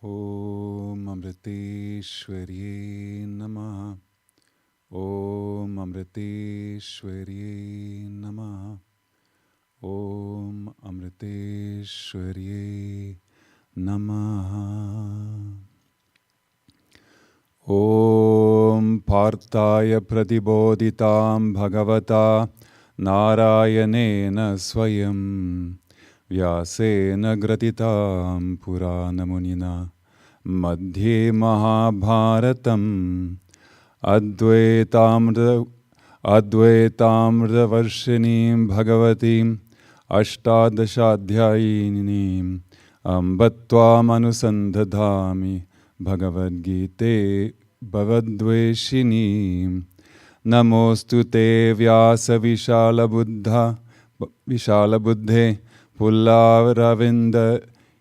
Om Amriteshwarye Namaha. Om Amriteshwarye Namaha. Om Amriteshwarye Namaha. Om Partaya Pratibodhitam Bhagavata Narayanena Swayam Vyasena Gratitam Puranamunina Madhye Mahabharatam Advaitamrita Varshinim Bhagavatim Ashtadashadhyayinim Ambatvam Anusandadhami Bhagavad Gita Bhavadveshinim Namostute Vyasa Vishala Buddhe Pullaravinda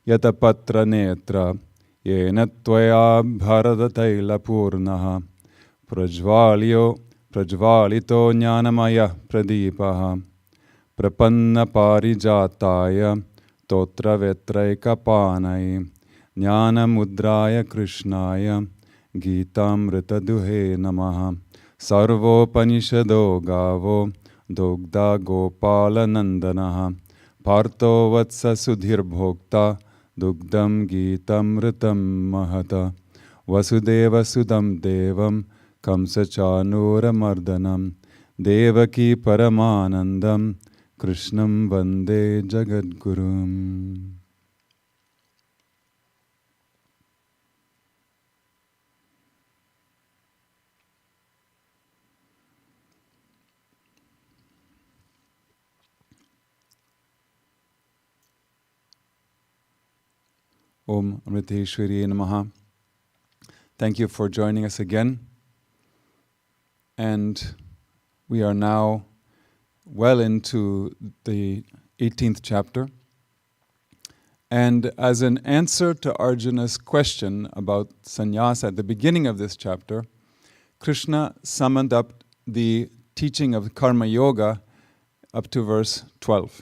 Yatapatra Netra Yena Tvaya Bharata Taila Purnaha Prajvalito Jnanamaya Pradipaha Prapanna Parijataya Totra Vetraika Panai Jnana Mudraya Krishnaya Gitamrita Duhe Namaha Sarvopanishado Gavo Dogda Gopala Nandanaha Partho Vatsa Sudhir Bhokta Dugdam Gitamritam Mahata Vasudeva Sudam Devam Kamsachanura Mardanam Devaki Paramanandam Krishnam Vande Jagadgurum. Om Amriteshwarye Namaha. Thank you for joining us again. And we are now well into the 18th chapter. And as an answer to Arjuna's question about sannyasa at the beginning of this chapter, Krishna summed up the teaching of Karma Yoga up to verse 12.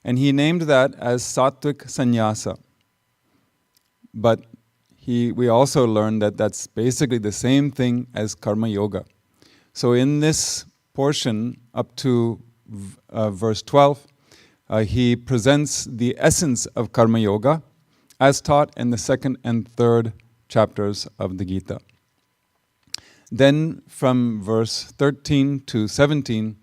And he named that as Sattvic Sannyasa. But we also learned that that's basically the same thing as Karma Yoga. So in this portion up to verse 12, he presents the essence of Karma Yoga as taught in the second and third chapters of the Gita. Then from verse 13 to 17,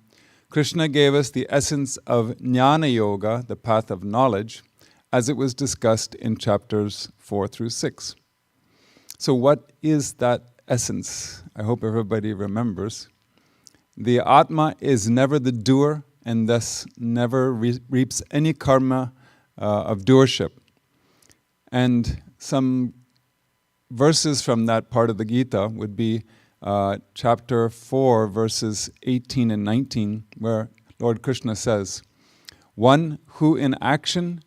Krishna gave us the essence of Jnana Yoga, the path of knowledge, as it was discussed in chapters 4 through 6. So what is that essence? I hope everybody remembers. The Atma is never the doer and thus never reaps any karma of doership. And some verses from that part of the Gita would be chapter 4, verses 18 and 19, where Lord Krishna says, "One who in action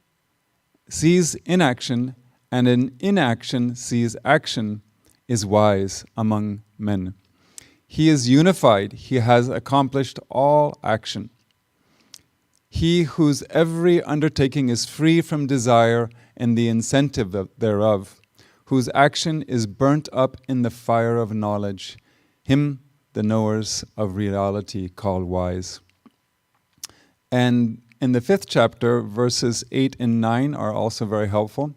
sees inaction and in inaction sees action is wise among men. He is unified, he has accomplished all action. He whose every undertaking is free from desire and the incentive thereof, whose action is burnt up in the fire of knowledge, him the knowers of reality call wise." And in the 5th chapter, verses 8 and 9 are also very helpful.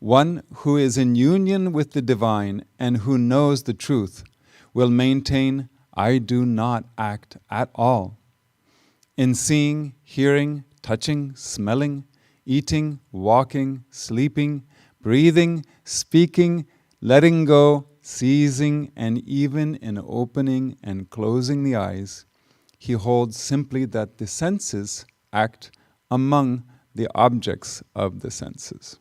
"One who is in union with the divine and who knows the truth will maintain, I do not act at all. In seeing, hearing, touching, smelling, eating, walking, sleeping, breathing, speaking, letting go, seizing, and even in opening and closing the eyes, he holds simply that the senses act among the objects of the senses."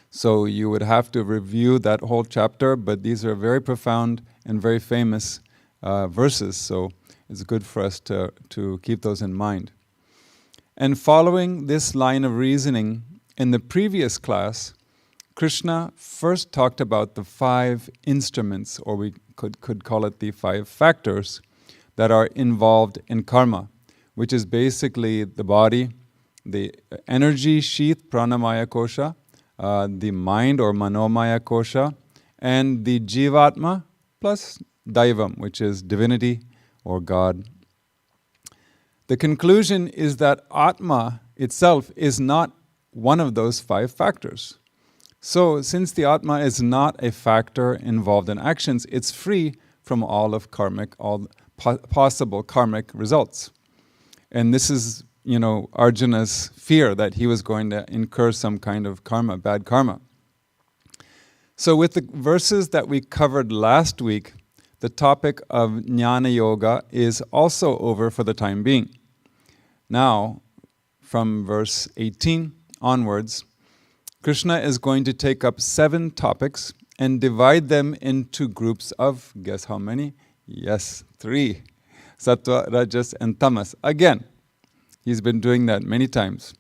So you would have to review that whole chapter, but these are very profound and very famous verses, so it's good for us to keep those in mind. And following this line of reasoning, in the previous class, Krishna first talked about the 5 instruments, or we could call it the 5 factors, that are involved in karma, which is basically the body, the energy sheath, pranamaya kosha, the mind or manomaya kosha, and the jivatma plus daivam, which is divinity or God. The conclusion is that Atma itself is not one of those 5 factors. So, since the Atma is not a factor involved in actions, it's free from all possible karmic results. And this is, Arjuna's fear that he was going to incur some kind of karma, bad karma. So with the verses that we covered last week, the topic of Jnana Yoga is also over for the time being. Now, from verse 18 onwards, Krishna is going to take up 7 topics and divide them into groups of, guess how many? Yes, 3. Sattva, Rajas, and Tamas. Again, he's been doing that many times.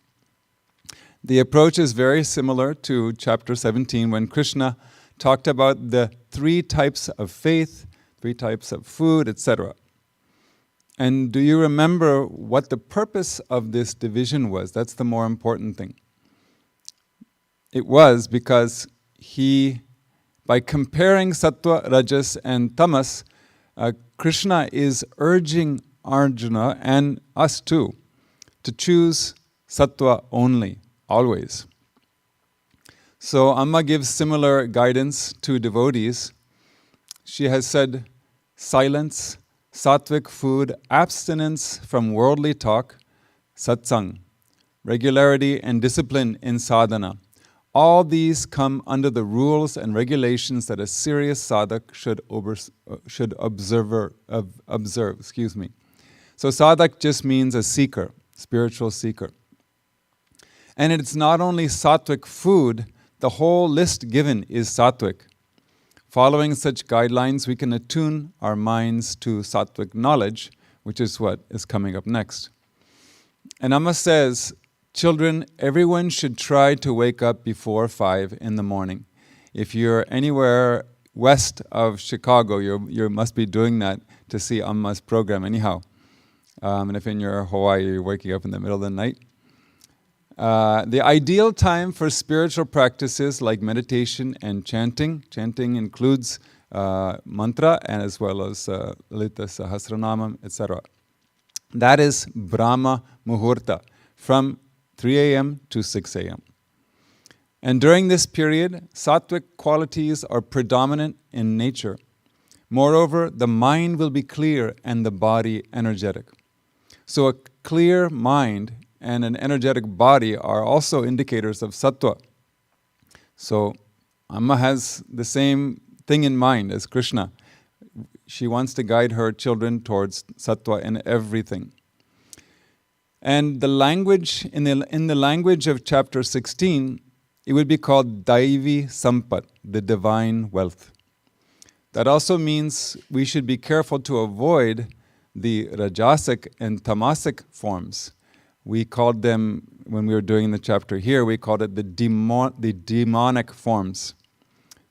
The approach is very similar to chapter 17 when Krishna talked about the 3 types of faith, 3 types of food, etc. And do you remember what the purpose of this division was? That's the more important thing. It was because by comparing Sattva, Rajas, and Tamas, Krishna is urging Arjuna and us too to choose Sattva only, always. So Amma gives similar guidance to devotees. She has said, silence, sattvic food, abstinence from worldly talk, satsang, regularity and discipline in sadhana. All these come under the rules and regulations that a serious sadhak should observe. So sadhak just means a seeker, spiritual seeker. And it's not only sattvic food, the whole list given is sattvic. Following such guidelines, we can attune our minds to sattvic knowledge, which is what is coming up next. And Amma says, children, everyone should try to wake up before 5 in the morning. If you're anywhere west of Chicago, you must be doing that to see Amma's program anyhow. And if in your Hawaii, you're waking up in the middle of the night. The ideal time for spiritual practices like meditation and chanting includes mantra and as well as Lalita Sahasranamam, etc. That is Brahma Muhurta, from 3 a.m. to 6 a.m. And during this period, sattvic qualities are predominant in nature. Moreover, the mind will be clear and the body energetic. So a clear mind and an energetic body are also indicators of sattva. So Amma has the same thing in mind as Krishna. She wants to guide her children towards sattva in everything. And the language, in the language of chapter 16, it would be called Daivi Sampat, the divine wealth. That also means we should be careful to avoid the Rajasic and Tamasic forms. We called them, when we were doing the chapter here, we called it the demonic forms.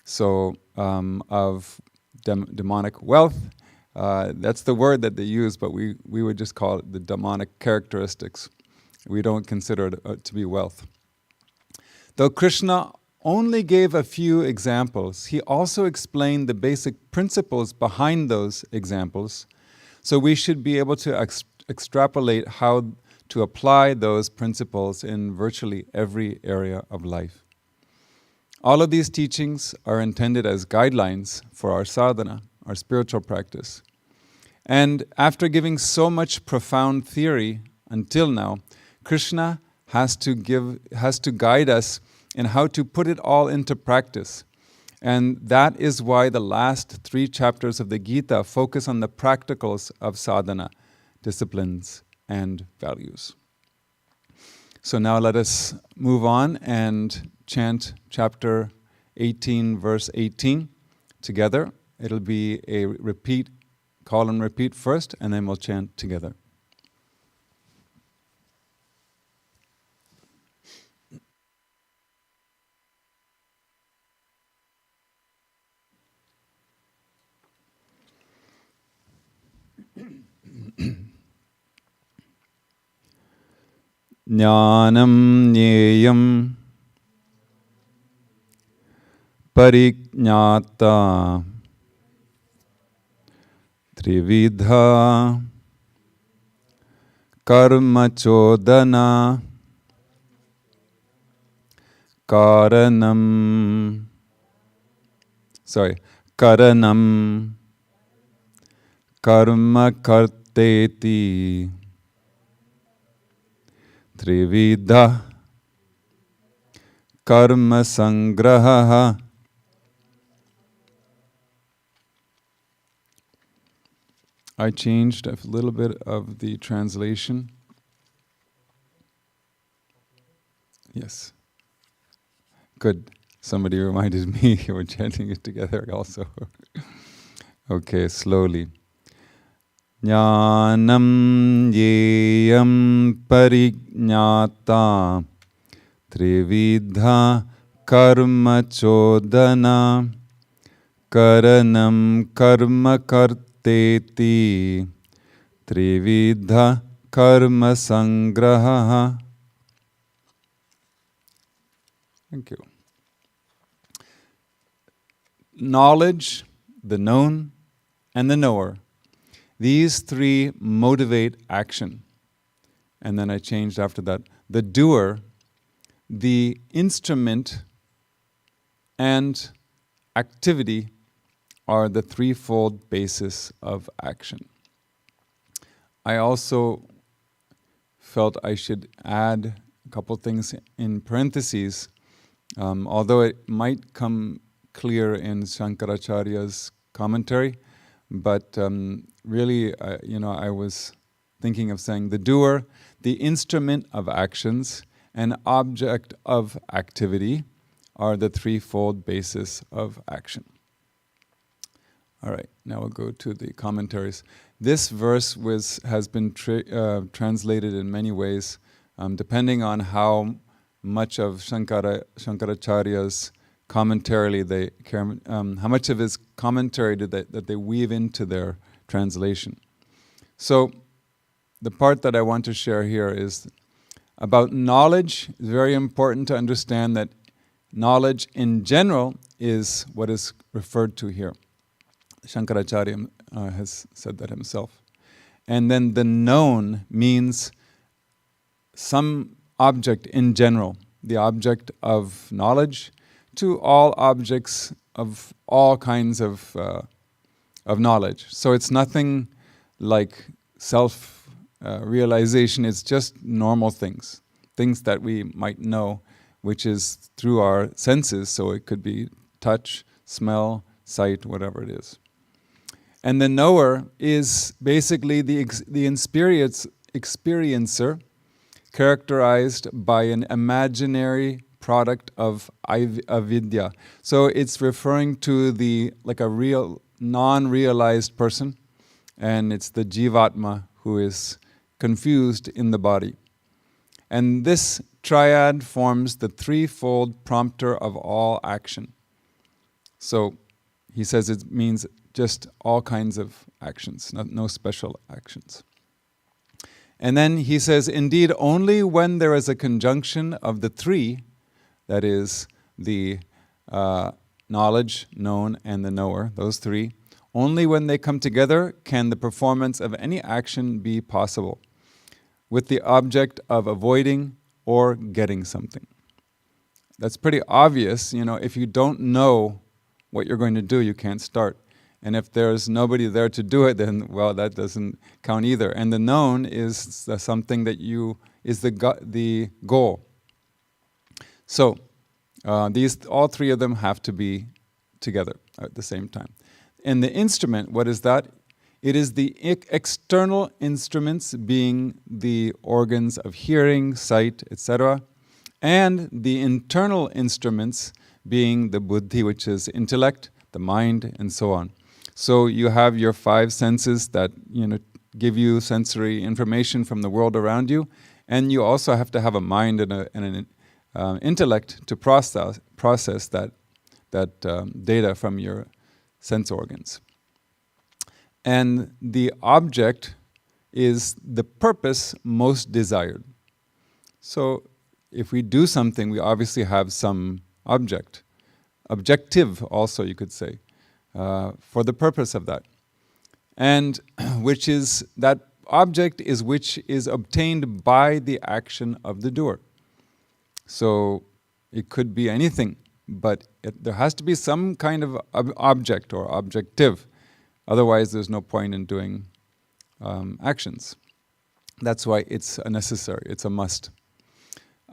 So, of demonic wealth, that's the word that they use, but we would just call it the demonic characteristics. We don't consider it to be wealth. Though Krishna only gave a few examples, he also explained the basic principles behind those examples, so we should be able to extrapolate how to apply those principles in virtually every area of life. All of these teachings are intended as guidelines for our sadhana, our spiritual practice. And after giving so much profound theory until now, Krishna has to guide us in how to put it all into practice. And that is why the last 3 chapters of the Gita focus on the practicals of sadhana, disciplines, and values. So now let us move on and chant chapter 18, verse 18 together. It'll be a repeat, call and repeat first, and then we'll chant together. Jnanam nyeyam parikñata trividha karma chodana karanam karma karteti trividha karma sangraha. I changed a little bit of the translation. Yes. Good. Somebody reminded me we're chanting it together also. Okay, slowly. Jnanam yeyam parijñata trividha karma chodana karanam karma karteti trividha karma sangraha. Thank you. Knowledge, the known, and the knower. These three motivate action. And then I changed after that. The doer, the instrument, and activity are the threefold basis of action. I also felt I should add a couple things in parentheses, although it might come clear in Shankaracharya's commentary, but really, I was thinking of saying the doer, the instrument of actions, and object of activity are the threefold basis of action. All right, now we'll go to the commentaries. This verse has been translated in many ways, depending on how much of Shankaracharya's commentary how much of his commentary that they weave into their translation. So, the part that I want to share here is about knowledge. It's very important to understand that knowledge in general is what is referred to here. Shankaracharya has said that himself. And then the known means some object in general, the object of knowledge, to all objects of all kinds of knowledge. So it's nothing like self-realization, it's just normal things that we might know, which is through our senses, so it could be touch, smell, sight, whatever it is. And the knower is basically the experiencer, characterized by an imaginary product of avidya. So it's referring to a real, non-realized person, and it's the jivatma who is confused in the body. And this triad forms the threefold prompter of all action. So he says it means just all kinds of actions, no special actions. And then he says, indeed, only when there is a conjunction of the three, that is, the knowledge, known, and the knower, those three, only when they come together can the performance of any action be possible, with the object of avoiding or getting something. That's pretty obvious. If you don't know what you're going to do, you can't start. And if there's nobody there to do it, then, well, that doesn't count either. And the known is something that is the goal. So, all three of them have to be together at the same time. And the instrument, what is that? It is the external instruments, being the organs of hearing, sight, etc., and the internal instruments being the buddhi, which is intellect, the mind, and so on. So you have your five senses that give you sensory information from the world around you, and you also have to have a mind and an intellect to process that data from your sense organs. And the object is the purpose most desired. So if we do something, we obviously have some object objective also, you could say, for the purpose of that. And which is, that object is which is obtained by the action of the doer. So it could be anything, but there has to be some kind of object or objective. Otherwise, there's no point in doing actions. That's why it's a necessary, it's a must.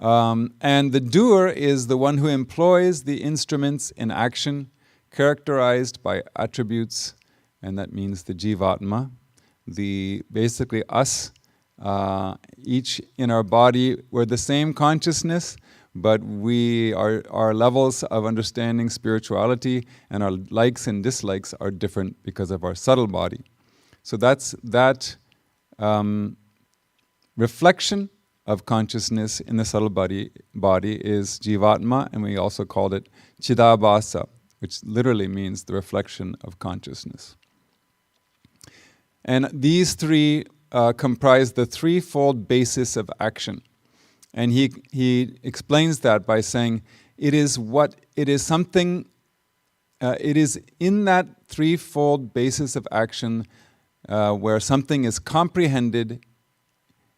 And the doer is the one who employs the instruments in action, characterized by attributes, and that means the jivatma, basically us, each in our body, we're the same consciousness, but our levels of understanding spirituality and our likes and dislikes are different because of our subtle body. So that's that reflection of consciousness in the subtle body is jivatma, and we also called it chidabhasa, which literally means the reflection of consciousness. And these three comprise the threefold basis of action. And he explains that by saying it is in that threefold basis of action where something is comprehended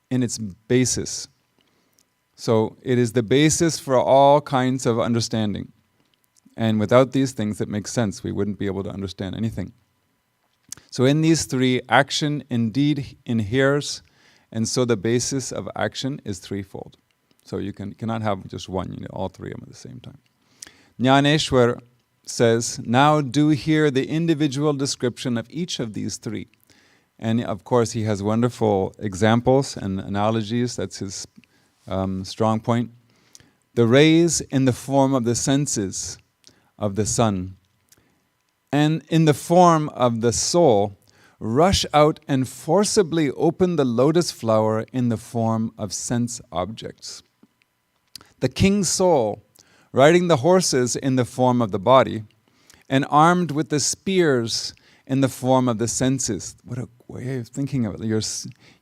in its basis. So it is the basis for all kinds of understanding. And without these things, it makes sense. We wouldn't be able to understand anything. So in these three, action indeed inheres, and so the basis of action is threefold. So you cannot have just one, you need all three of them at the same time. Jnaneshwar says, now do hear the individual description of each of these three. And of course he has wonderful examples and analogies, that's his strong point. The rays in the form of the senses of the sun and in the form of the soul rush out and forcibly open the lotus flower in the form of sense objects. The king's soul, riding the horses in the form of the body, and armed with the spears in the form of the senses. What a way of thinking of it.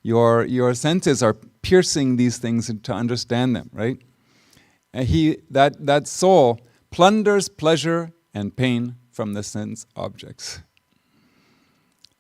Your senses are piercing these things to understand them, right? And that soul plunders pleasure and pain from the sense objects.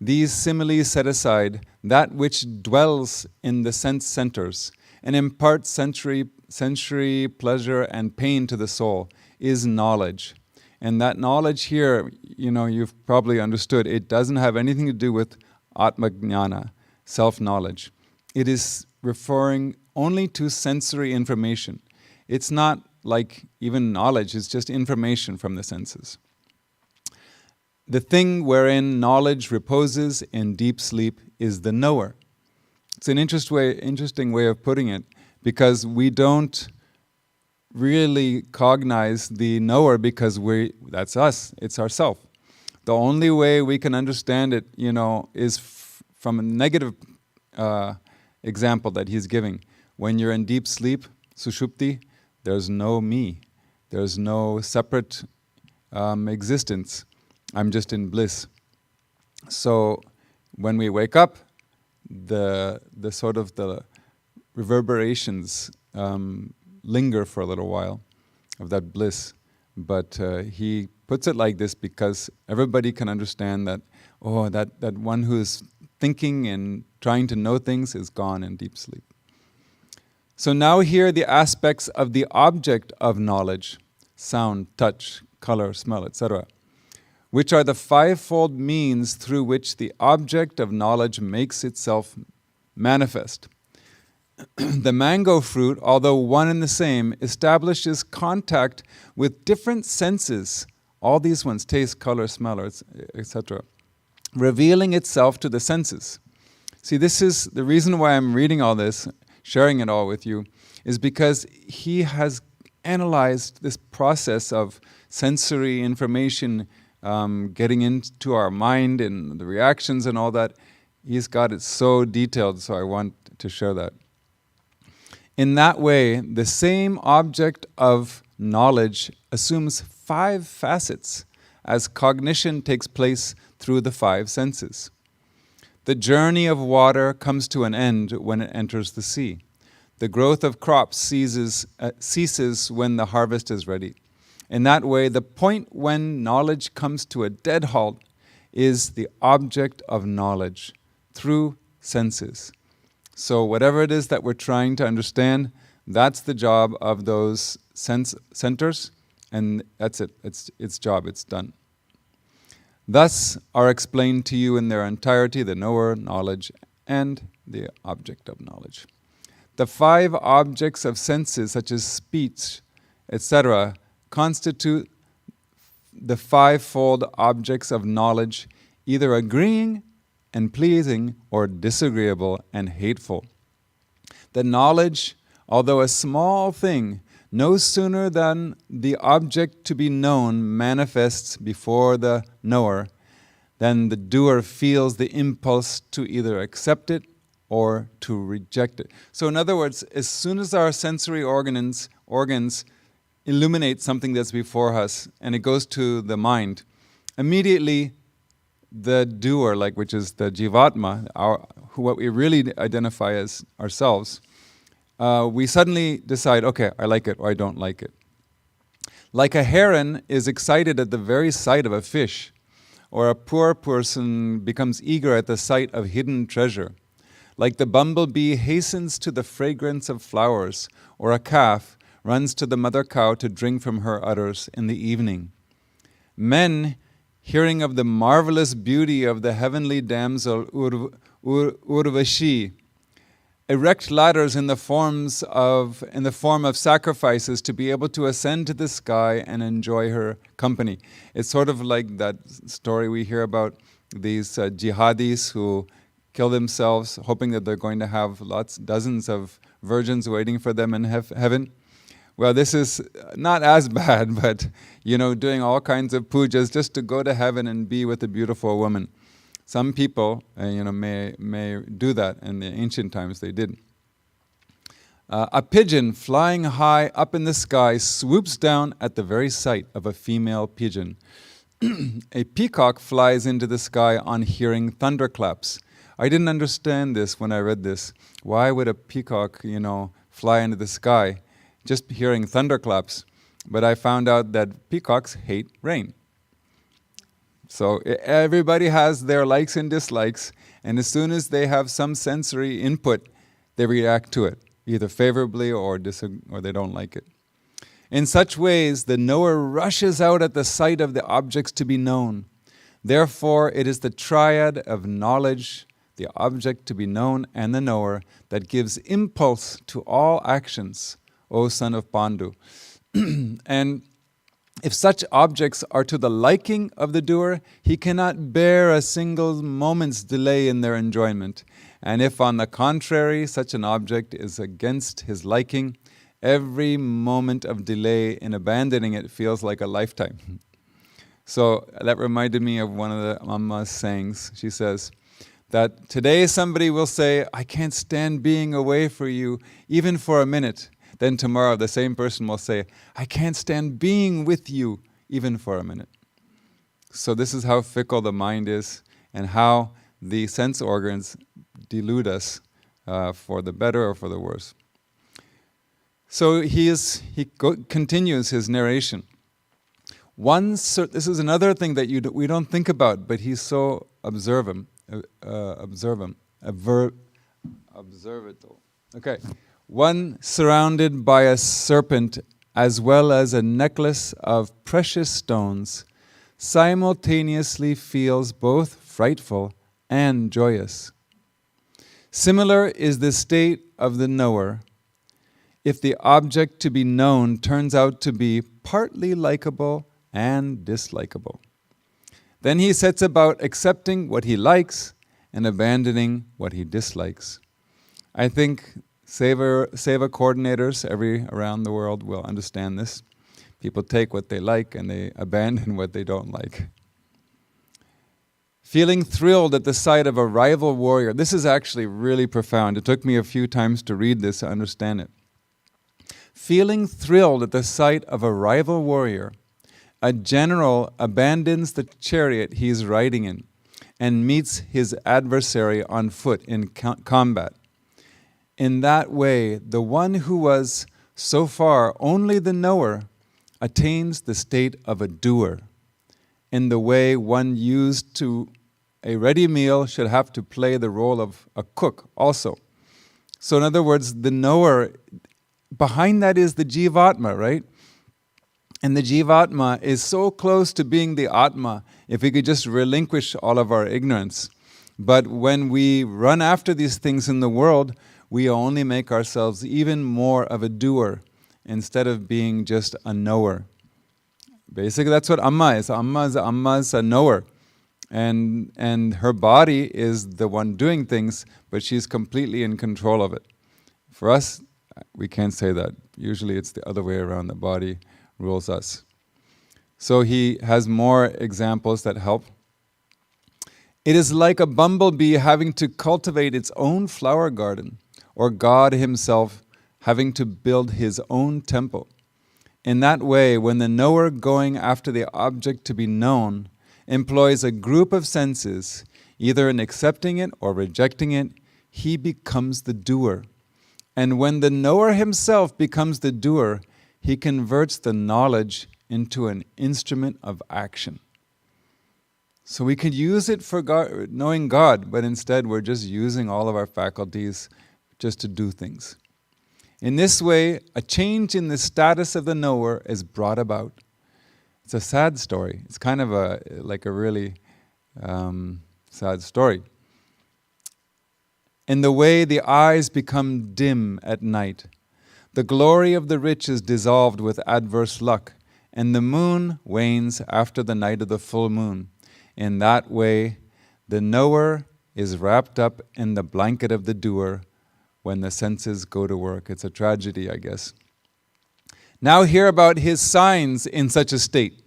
These similes set aside that which dwells in the sense centers and imparts sensory pleasure and pain to the soul is knowledge. And that knowledge here, you've probably understood, it doesn't have anything to do with atma-jnana, self-knowledge. It is referring only to sensory information. It's not like even knowledge, it's just information from the senses. The thing wherein knowledge reposes in deep sleep is the knower. It's an interesting way of putting it, because we don't really cognize the knower because that's us, it's ourself. The only way we can understand it, is from a negative example that he's giving. When you're in deep sleep, sushupti, there's no me. There's no separate existence. I'm just in bliss. So when we wake up, the sort of the reverberations linger for a little while of that bliss. But he puts it like this because everybody can understand that, that one who is thinking and trying to know things is gone in deep sleep. So now here the aspects of the object of knowledge, sound, touch, color, smell, etc., which are the fivefold means through which the object of knowledge makes itself manifest. The mango fruit, although one and the same, establishes contact with different senses, all these ones, taste, color, smell, etc., revealing itself to the senses. See, this is the reason why I'm reading all this, sharing it all with you, is because he has analyzed this process of sensory information getting into our mind and the reactions and all that. He's got it so detailed, so I want to share that. In that way, the same object of knowledge assumes 5 facets as cognition takes place through the 5 senses. The journey of water comes to an end when it enters the sea. The growth of crops ceases when the harvest is ready. In that way, the point when knowledge comes to a dead halt is the object of knowledge through senses. So whatever it is that we're trying to understand, that's the job of those sense centers, and that's it. It's its job, it's done. Thus are explained to you in their entirety the knower, knowledge, and the object of knowledge. The 5 objects of senses, such as speech, etc., constitute the 5-fold objects of knowledge, either agreeing and pleasing or disagreeable and hateful. The knowledge, although a small thing, no sooner than the object to be known manifests before the knower, than the doer feels the impulse to either accept it or to reject it. So in other words, as soon as our sensory organs illuminate something that's before us and it goes to the mind, immediately the doer, which is the jivatma, what we really identify as ourselves, we suddenly decide, okay, I like it or I don't like it. Like a heron is excited at the very sight of a fish, or a poor person becomes eager at the sight of hidden treasure. Like the bumblebee hastens to the fragrance of flowers, or a calf runs to the mother cow to drink from her udders in the evening. Men, hearing of the marvelous beauty of the heavenly damsel Urvashi, erect ladders in the form of sacrifices to be able to ascend to the sky and enjoy her company. It's sort of like that story we hear about these jihadis who kill themselves, hoping that they're going to have dozens of virgins waiting for them in heaven. Well, this is not as bad, but doing all kinds of pujas just to go to heaven and be with a beautiful woman. Some people, may do that. In the ancient times, they did. A pigeon flying high up in the sky swoops down at the very sight of a female pigeon. A peacock flies into the sky on hearing thunderclaps. I didn't understand this when I read this. Why would a peacock, fly into the sky just hearing thunderclaps? But I found out that peacocks hate rain. So everybody has their likes and dislikes, and as soon as they have some sensory input, they react to it, either favorably or they don't like it. In such ways, the knower rushes out at the sight of the objects to be known. Therefore, it is the triad of knowledge, the object to be known, and the knower that gives impulse to all actions, O son of Pandu. And if such objects are to the liking of the doer, he cannot bear a single moment's delay in their enjoyment. And if, on the contrary, such an object is against his liking, every moment of delay in abandoning it feels like a lifetime. So that reminded me of one of the Amma's sayings. She says that today somebody will say, I can't stand being away from you even for a minute. Then tomorrow the same person will say, I can't stand being with you even for a minute. So this is how fickle the mind is and how the sense organs delude us for the better or for the worse. So he continues his narration. This is another thing that we don't think about, but he's so observant. Okay. One surrounded by a serpent as well as a necklace of precious stones simultaneously feels both frightful and joyous. Similar is the state of the knower if the object to be known turns out to be partly likable and dislikable. Then he sets about accepting what he likes and abandoning what he dislikes. I think Seva coordinators around the world will understand this. People take what they like and they abandon what they don't like. Feeling thrilled at the sight of a rival warrior. This is actually really profound. It took me a few times to read this to understand it. Feeling thrilled at the sight of a rival warrior, a general abandons the chariot he is riding in and meets his adversary on foot in combat. In that way, the one who was so far only the knower attains the state of a doer, in the way one used to a ready meal should have to play the role of a cook also. So in other words, the knower, behind that is the Jivatma, right? And the Jivatma is so close to being the Atma if we could just relinquish all of our ignorance. But when we run after these things in the world, we only make ourselves even more of a doer instead of being just a knower. Basically, that's what Amma is. Amma is a knower. And her body is the one doing things, but she's completely in control of it. For us, we can't say that. Usually it's the other way around. The body rules us. So he has more examples that help. It is like a bumblebee having to cultivate its own flower garden, or God himself having to build his own temple. In that way, when the knower going after the object to be known employs a group of senses, either in accepting it or rejecting it, he becomes the doer. And when the knower himself becomes the doer, he converts the knowledge into an instrument of action. So we could use it for God, knowing God, but instead we're just using all of our faculties just to do things. In this way, a change in the status of the knower is brought about. It's a sad story. It's kind of a really sad story. In the way the eyes become dim at night, the glory of the rich is dissolved with adverse luck, and the moon wanes after the night of the full moon. In that way, the knower is wrapped up in the blanket of the doer when the senses go to work. It's a tragedy, I guess. Now hear about his signs in such a state.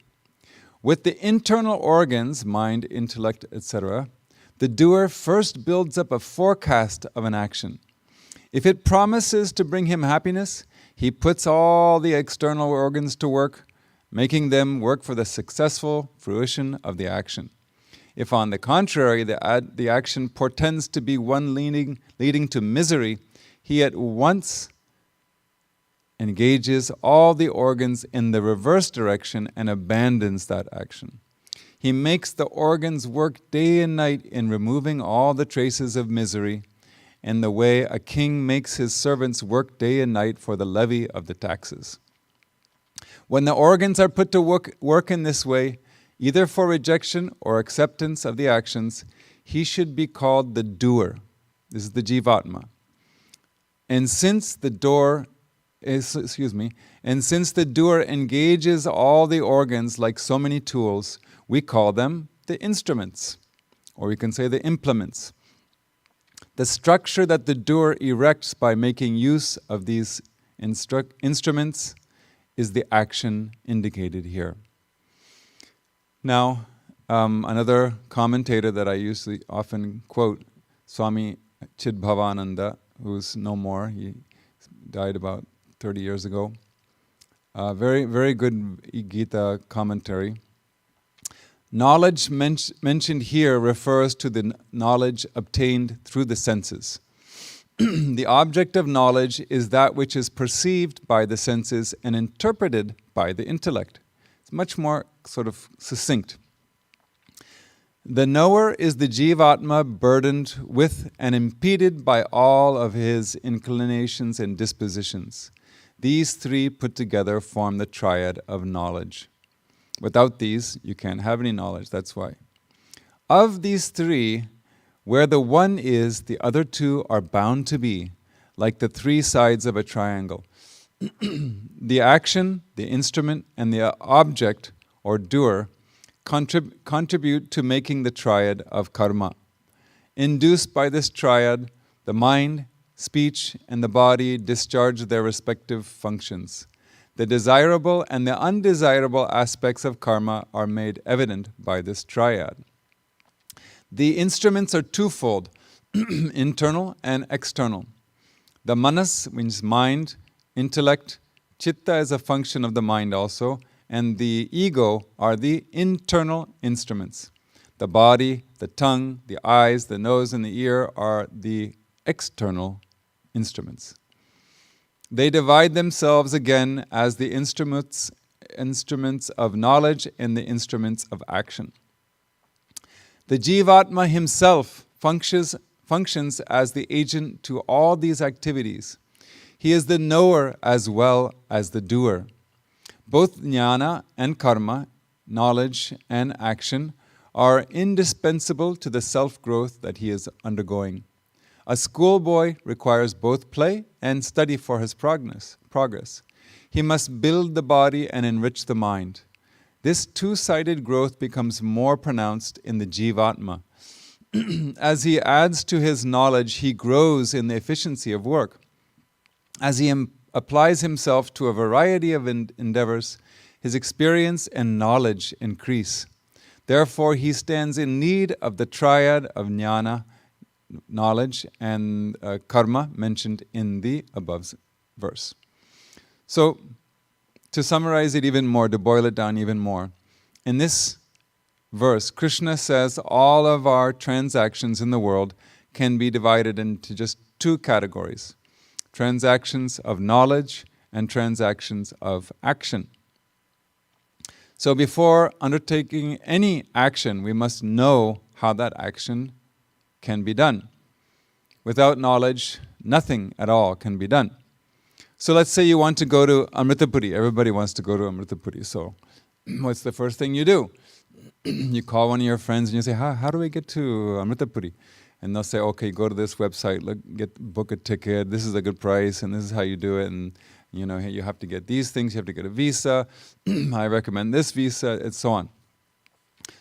With the internal organs, mind, intellect, etc., the doer first builds up a forecast of an action. If it promises to bring him happiness, he puts all the external organs to work, making them work for the successful fruition of the action. If, on the contrary, the action portends to be one leading to misery, he at once engages all the organs in the reverse direction and abandons that action. He makes the organs work day and night in removing all the traces of misery, in the way a king makes his servants work day and night for the levy of the taxes. When the organs are put to work in this way, either for rejection or acceptance of the actions, he should be called the doer. This is the Jivatma. And since the doer engages all the organs like so many tools, we call them the instruments, or we can say the implements. The structure that the doer erects by making use of these instruments is the action indicated here. Now, another commentator that I usually often quote, Swami Chidbhavananda, who's no more. He died about 30 years ago. Very, very good Gita commentary. Knowledge mentioned here refers to the knowledge obtained through the senses. The object of knowledge is that which is perceived by the senses and interpreted by the intellect. It's much more sort of succinct. The knower is the Jivatma burdened with and impeded by all of his inclinations and dispositions. These three put together form the triad of knowledge. Without these, you can't have any knowledge, that's why. Of these three, where the one is, the other two are bound to be, like the three sides of a triangle. The action, the instrument, and the object, or doer, contribute to making the triad of karma. Induced by this triad, the mind, speech, and the body discharge their respective functions. The desirable and the undesirable aspects of karma are made evident by this triad. The instruments are twofold, internal and external. The manas means mind, intellect, chitta is a function of the mind also, and the ego are the internal instruments. The body, the tongue, the eyes, the nose, and the ear are the external instruments. They divide themselves again as the instruments instruments of knowledge and the instruments of action. The Jivatma himself functions as the agent to all these activities. He is the knower as well as the doer. Both jnana and karma, knowledge and action, are indispensable to the self-growth that he is undergoing. A schoolboy requires both play and study for his progress. He must build the body and enrich the mind. This two-sided growth becomes more pronounced in the Jivatma. As he adds to his knowledge, he grows in the efficiency of work. As he applies himself to a variety of endeavors, his experience and knowledge increase. Therefore, he stands in need of the triad of jnana, knowledge, and karma mentioned in the above verse. So, to summarize it even more, to boil it down even more, in this verse, Krishna says all of our transactions in the world can be divided into just two categories: transactions of knowledge and transactions of action. So before undertaking any action, we must know how that action can be done. Without knowledge, nothing at all can be done. So let's say you want to go to Puri. Everybody wants to go to Puri. So what's the first thing you do? You call one of your friends and you say, how do we get to Puri? And they'll say, okay, go to this website, book a ticket, this is a good price, and this is how you do it, and you know, you have to get these things, you have to get a visa, I recommend this visa, and so on.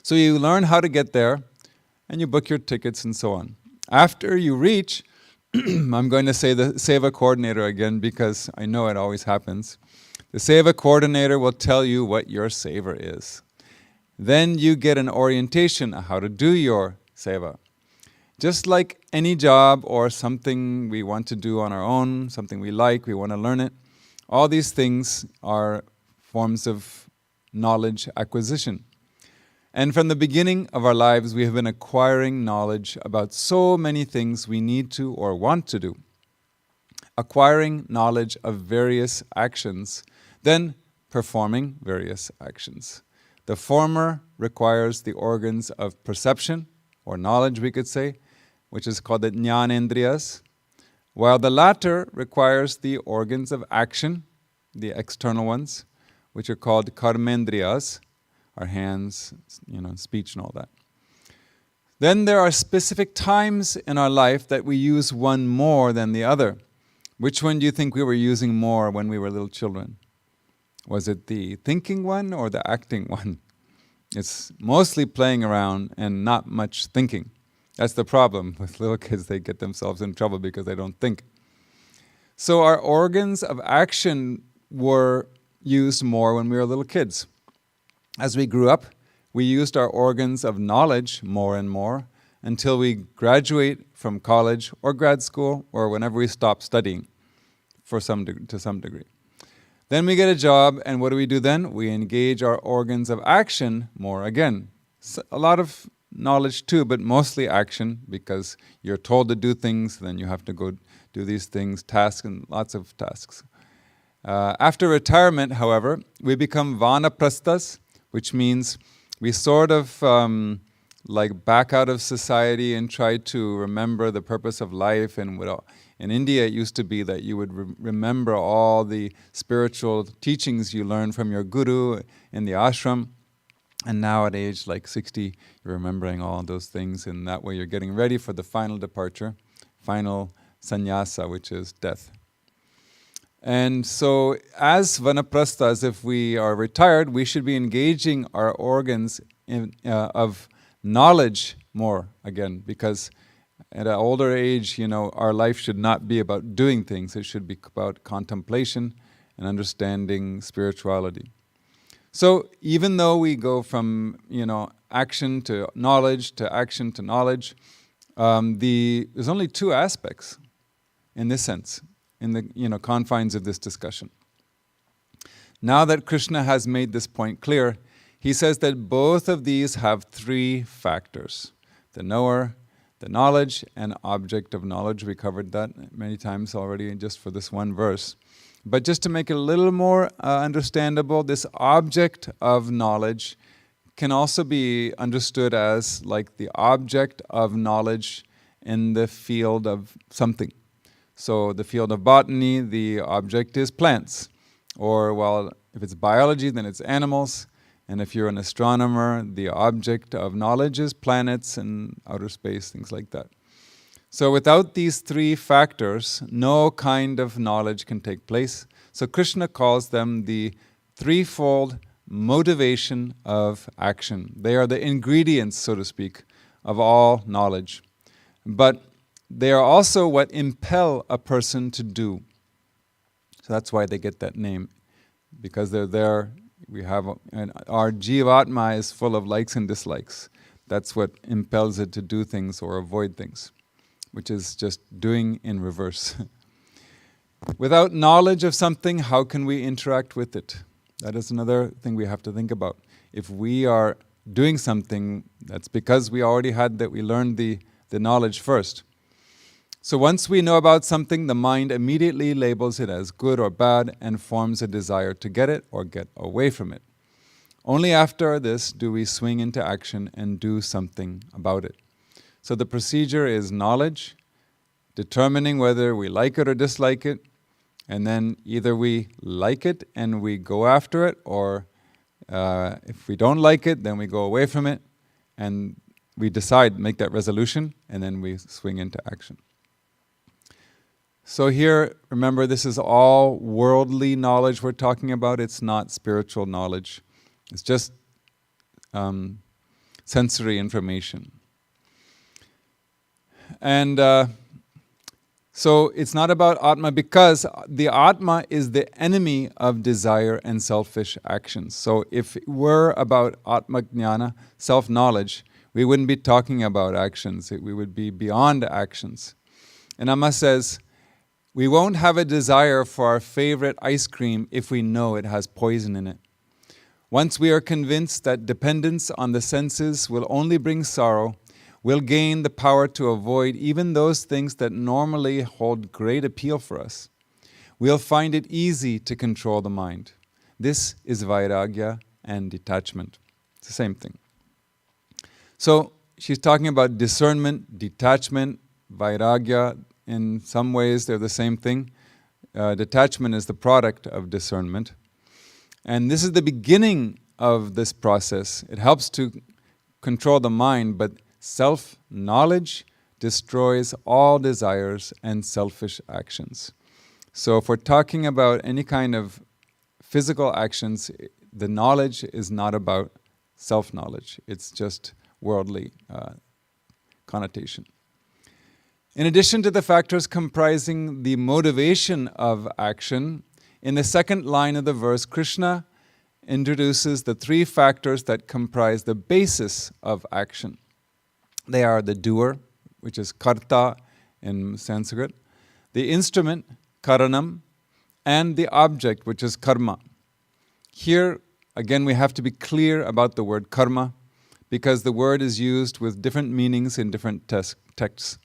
So you learn how to get there, and you book your tickets and so on. After you reach, I'm going to say the Seva coordinator again because I know it always happens. The Seva coordinator will tell you what your Seva is. Then you get an orientation on how to do your Seva. Just like any job or something we want to do on our own, something we like, we want to learn it, all these things are forms of knowledge acquisition. And from the beginning of our lives, we have been acquiring knowledge about so many things we need to or want to do. Acquiring knowledge of various actions, then performing various actions. The former requires the organs of perception, or knowledge we could say, which is called the jnanendriyas, while the latter requires the organs of action, the external ones, which are called karmendriyas, our hands, speech and all that. Then there are specific times in our life that we use one more than the other. Which one do you think we were using more when we were little children? Was it the thinking one or the acting one? It's mostly playing around and not much thinking. That's the problem with little kids. They get themselves in trouble because they don't think. So our organs of action were used more when we were little kids. As we grew up, we used our organs of knowledge more and more until we graduate from college or grad school or whenever we stop studying to some degree. Then we get a job, and what do we do then? We engage our organs of action more again. A lot of knowledge too, but mostly action, because you're told to do things, then you have to go do these things, tasks, and lots of tasks. After retirement, however, we become vanaprasthas, which means we sort of back out of society and try to remember the purpose of life. And in India, it used to be that you would remember all the spiritual teachings you learned from your guru in the ashram. And now at age like 60, you're remembering all those things, and that way you're getting ready for the final departure, final sannyasa, which is death. And so as vanaprasthas, if we are retired, we should be engaging our organs of knowledge more again, because at an older age, our life should not be about doing things. It should be about contemplation and understanding spirituality. So even though we go from, action to knowledge to action to knowledge, there's only two aspects in this sense, in the confines of this discussion. Now that Krishna has made this point clear, he says that both of these have three factors: the knower, the knowledge, and object of knowledge. We covered that many times already just for this one verse. But just to make it a little more understandable, this object of knowledge can also be understood as like the object of knowledge in the field of something. So the field of botany, the object is plants. Or, well, if it's biology, then it's animals. And if you're an astronomer, the object of knowledge is planets and outer space, things like that. So without these three factors, no kind of knowledge can take place. So Krishna calls them the threefold motivation of action. They are the ingredients, so to speak, of all knowledge. But they are also what impel a person to do. So that's why they get that name, because they're there. We have, and our Jivatma is full of likes and dislikes. That's what impels it to do things or avoid things, which is just doing in reverse. Without knowledge of something, how can we interact with it? That is another thing we have to think about. If we are doing something, that's because we already had that, we learned the knowledge first. So once we know about something, the mind immediately labels it as good or bad and forms a desire to get it or get away from it. Only after this do we swing into action and do something about it. So the procedure is knowledge, determining whether we like it or dislike it, and then either we like it and we go after it, or if we don't like it, then we go away from it, and we decide, make that resolution, and then we swing into action. So here, remember, this is all worldly knowledge we're talking about. It's not spiritual knowledge. It's just sensory information. And so it's not about Atma, because the Atma is the enemy of desire and selfish actions. So if it were about Atma Jnana, self-knowledge, we wouldn't be talking about actions. We would be beyond actions. And Amma says, we won't have a desire for our favorite ice cream if we know it has poison in it. Once we are convinced that dependence on the senses will only bring sorrow, we'll gain the power to avoid even those things that normally hold great appeal for us. We'll find it easy to control the mind. This is vairagya and detachment. It's the same thing. So she's talking about discernment, detachment, vairagya. In some ways, they're the same thing. Detachment is the product of discernment. And this is the beginning of this process. It helps to control the mind, but self-knowledge destroys all desires and selfish actions. So if we're talking about any kind of physical actions, the knowledge is not about self-knowledge. It's just worldly connotation. In addition to the factors comprising the motivation of action, in the second line of the verse, Krishna introduces the three factors that comprise the basis of action. They are the doer, which is karta in Sanskrit, the instrument, karanam, and the object, which is karma. Here, again, we have to be clear about the word karma, because the word is used with different meanings in different texts.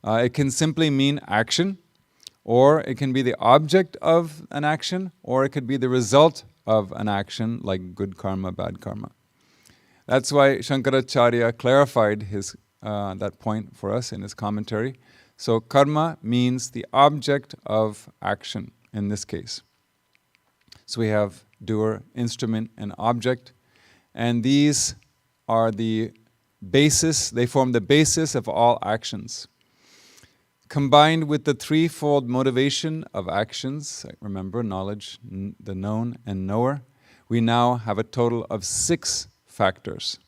It can simply mean action, or it can be the object of an action, or it could be the result of an action, like good karma, bad karma. That's why Shankaracharya clarified that point for us in his commentary. So karma means the object of action in this case. So we have doer, instrument, and object, and these are the basis, they form the basis of all actions. Combined with the threefold motivation of actions, remember knowledge, the known and knower, we now have a total of 6 factors.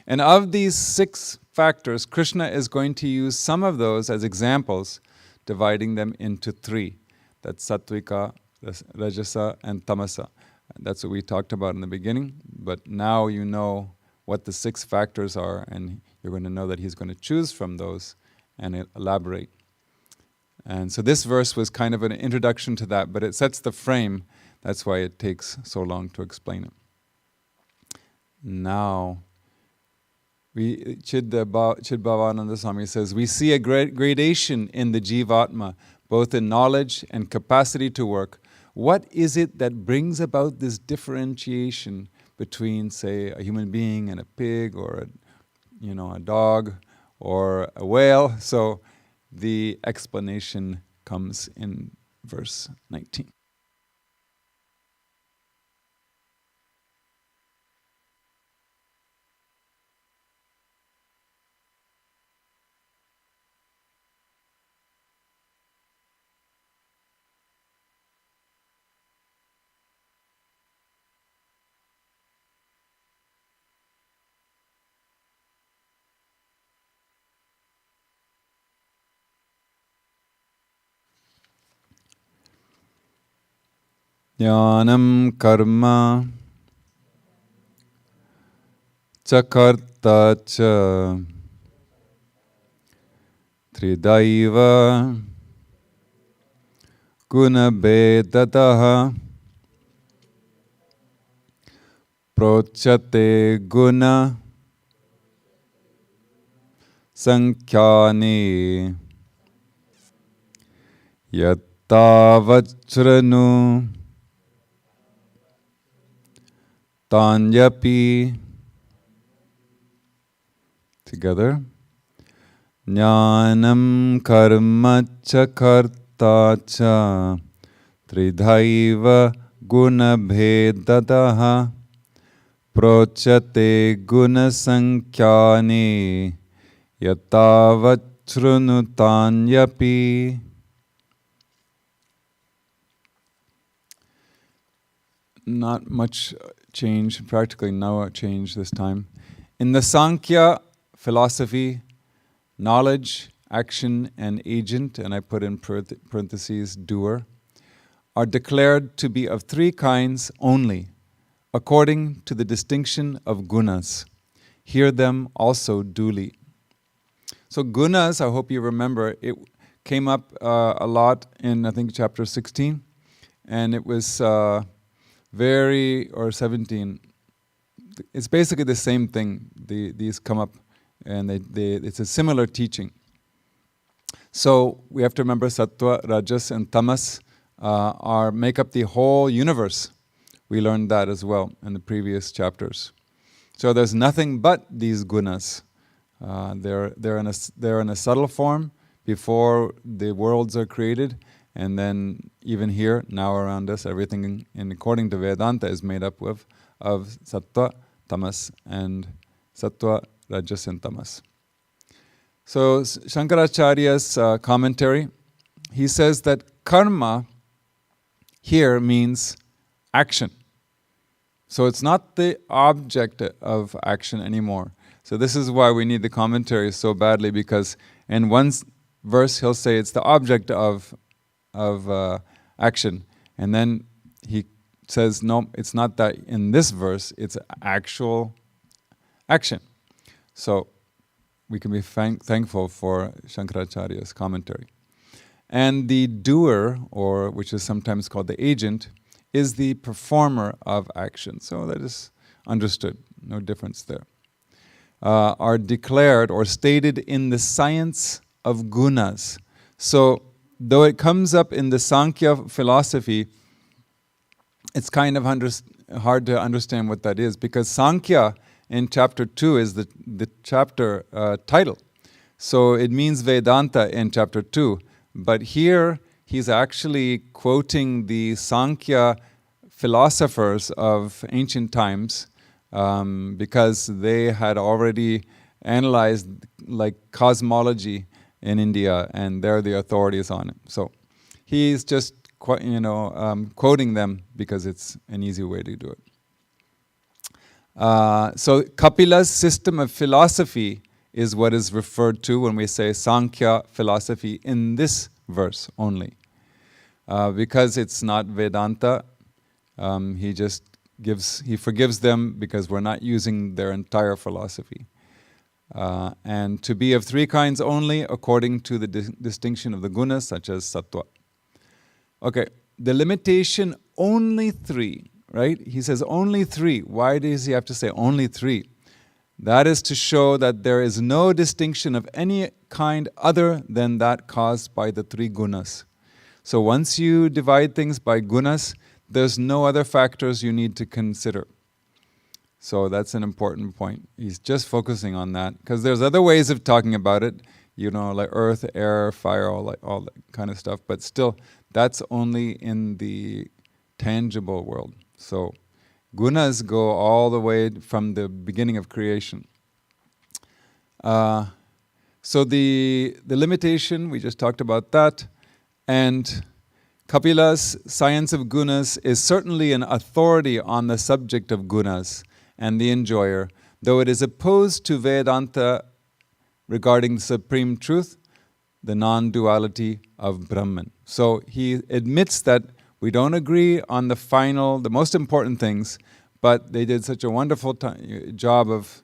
And of these 6 factors, Krishna is going to use some of those as examples, dividing them into 3. That's Sattvika, Rajasa, and Tamasa. That's what we talked about in the beginning, but now you know what the 6 factors are, and you're going to know that he's going to choose from those and elaborate. And so this verse was kind of an introduction to that, but it sets the frame. That's why it takes so long to explain it. Now, Chidbhavananda Swami says, we see a gradation in the Jivatma, both in knowledge and capacity to work, What is it that brings about this differentiation between, say, a human being and a pig, or a dog or a whale? So the explanation comes in verse 19. Jnanam karma chakarta cha tridaiva guna bedataha prochate guna sankhyani yattavachranu tanyapi. Together. Jnanam karma cha karta cha tridhaiva guna bhedadaha prochate guna sankhyani yatavachrunu tanyapi. Not much change, practically no change this time. In the Sankhya philosophy, knowledge, action, and agent, and I put in parentheses, doer, are declared to be of three kinds only, according to the distinction of gunas. Hear them also duly. So gunas, I hope you remember, it came up a lot in, I think, chapter 16, and it was or 17. It's basically the same thing. These come up, and it's a similar teaching. So we have to remember sattva, rajas, and tamas make up the whole universe. We learned that as well in the previous chapters. So there's nothing but these gunas. They're in a subtle form before the worlds are created, and then even here, now around us, everything, according to Vedanta, is made up of sattva, tamas, and sattva, rajas, and tamas. So Shankaracharya's commentary, he says that karma here means action. So it's not the object of action anymore. So this is why we need the commentary so badly, because in one verse he'll say it's the object of action, and then he says no, it's not that in this verse, it's actual action. So we can be thankful for Shankaracharya's commentary. And the doer, or which is sometimes called the agent, is the performer of action. So that is understood, no difference there. Are declared or stated in the science of gunas. So though it comes up in the Sankhya philosophy, it's kind of hard to understand what that is, because Sankhya in chapter 2 is the chapter title. So it means Vedanta in chapter 2. But here he's actually quoting the Sankhya philosophers of ancient times, because they had already analyzed like cosmology in India, and they're the authorities on it. So he's just quoting them because it's an easy way to do it. So Kapila's system of philosophy is what is referred to when we say Sankhya philosophy in this verse only. Because it's not Vedanta, he forgives them because we're not using their entire philosophy. And to be of three kinds only, according to the distinction of the gunas, such as sattva. Okay, the limitation only three, right? He says only three. Why does he have to say only three? That is to show that there is no distinction of any kind other than that caused by the three gunas. So once you divide things by gunas, there's no other factors you need to consider. So that's an important point. He's just focusing on that, because there's other ways of talking about it, like earth, air, fire, all that kind of stuff. But still, that's only in the tangible world. So gunas go all the way from the beginning of creation. So the limitation, we just talked about that. And Kapila's science of gunas is certainly an authority on the subject of gunas and the enjoyer, though it is opposed to Vedanta regarding the supreme truth, the non-duality of Brahman. So he admits that we don't agree on the most important things, but they did such a wonderful job of,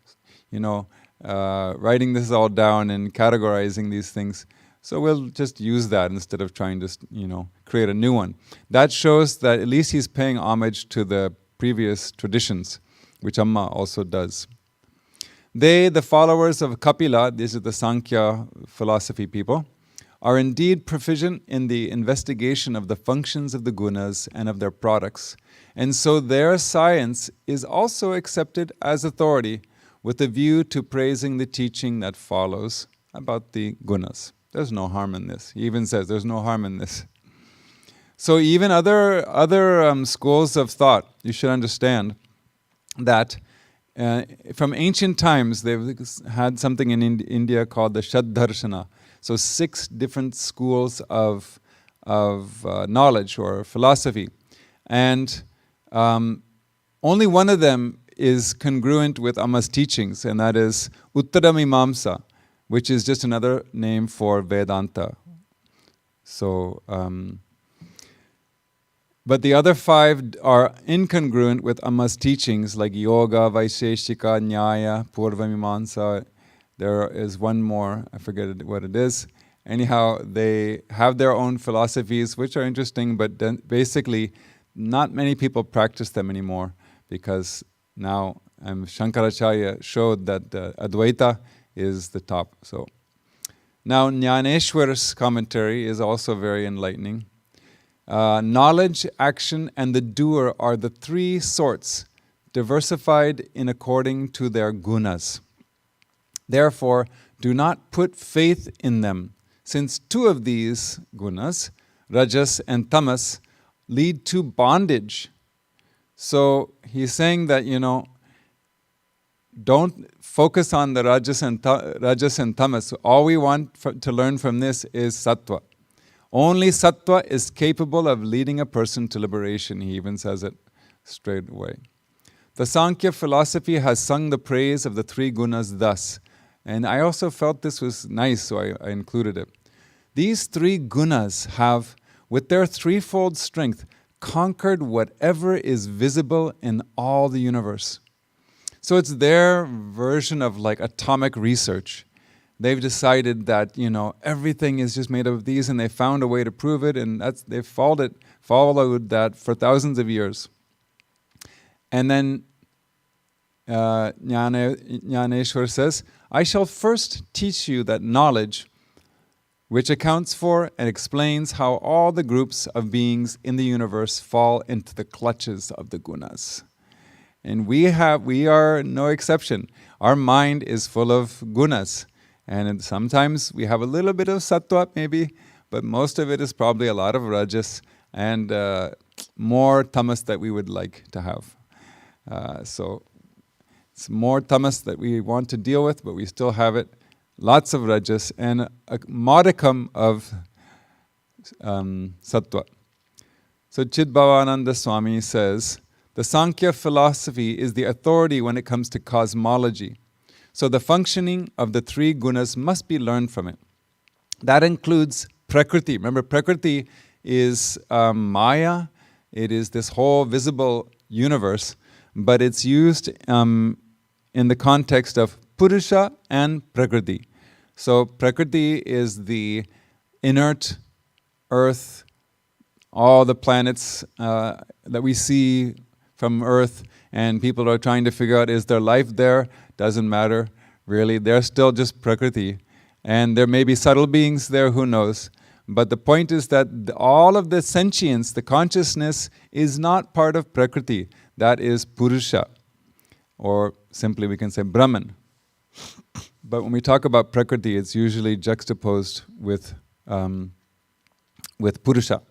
writing this all down and categorizing these things. So we'll just use that instead of trying to, create a new one. That shows that at least he's paying homage to the previous traditions, which Amma also does. They, the followers of Kapila, these are the Sankhya philosophy people, are indeed proficient in the investigation of the functions of the gunas and of their products. And so their science is also accepted as authority with a view to praising the teaching that follows about the gunas. There's no harm in this. He even says there's no harm in this. So even other schools of thought, you should understand that from ancient times, they've had something in India called the Shaddarshana. So 6 different schools of knowledge or philosophy. And only one of them is congruent with Amma's teachings, and that is Uttaramimamsa, which is just another name for Vedanta. So, but the other 5 are incongruent with Amma's teachings, like Yoga, Vaisheshika, Nyaya, Purvamimamsa. There is one more, I forget what it is. Anyhow, they have their own philosophies, which are interesting, but basically not many people practice them anymore, because now Shankaracharya showed that Advaita is the top. So now Jnaneshwar's commentary is also very enlightening. Knowledge, action, and the doer are the 3 sorts, diversified in according to their gunas. Therefore, do not put faith in them, since 2 of these gunas, rajas and tamas, lead to bondage. So he's saying that, don't focus on the rajas and tamas. All we want to learn from this is sattva. Only sattva is capable of leading a person to liberation. He even says it straight away. The Sankhya philosophy has sung the praise of the 3 gunas thus. And I also felt this was nice, so I included it. These 3 gunas have, with their threefold strength, conquered whatever is visible in all the universe. So it's their version of like atomic research. They've decided that, everything is just made up of these, and they found a way to prove it, and they've followed that for thousands of years. And then Jnaneshwar says, I shall first teach you that knowledge, which accounts for and explains how all the groups of beings in the universe fall into the clutches of the gunas. And we are no exception. Our mind is full of gunas. And sometimes we have a little bit of sattva maybe, but most of it is probably a lot of rajas and more tamas that we would like to have. So it's more tamas that we want to deal with, but we still have it. Lots of rajas and a modicum of sattva. So Chidbhavananda Swami says, the Sankhya philosophy is the authority when it comes to cosmology. So the functioning of the 3 gunas must be learned from it. That includes Prakriti. Remember, Prakriti is Maya. It is this whole visible universe, but it's used in the context of Purusha and Prakriti. So Prakriti is the inert earth, all the planets that we see from Earth, and people are trying to figure out, is there life there? Doesn't matter, really. They're still just Prakriti. And there may be subtle beings there, who knows? But the point is that all of the sentience, the consciousness, is not part of Prakriti. That is Purusha, or simply we can say Brahman. But when we talk about Prakriti, it's usually juxtaposed with Purusha.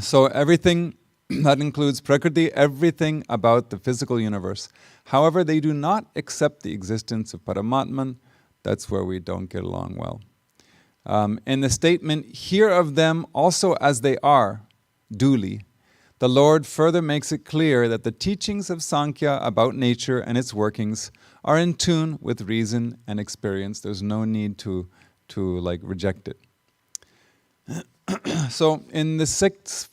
So everything that includes Prakriti, everything about the physical universe. However, they do not accept the existence of Paramatman. That's where we don't get along well. In the statement, hear of them also as they are, duly, the Lord further makes it clear that the teachings of Sankhya about nature and its workings are in tune with reason and experience. There's no need to reject it. So in the 6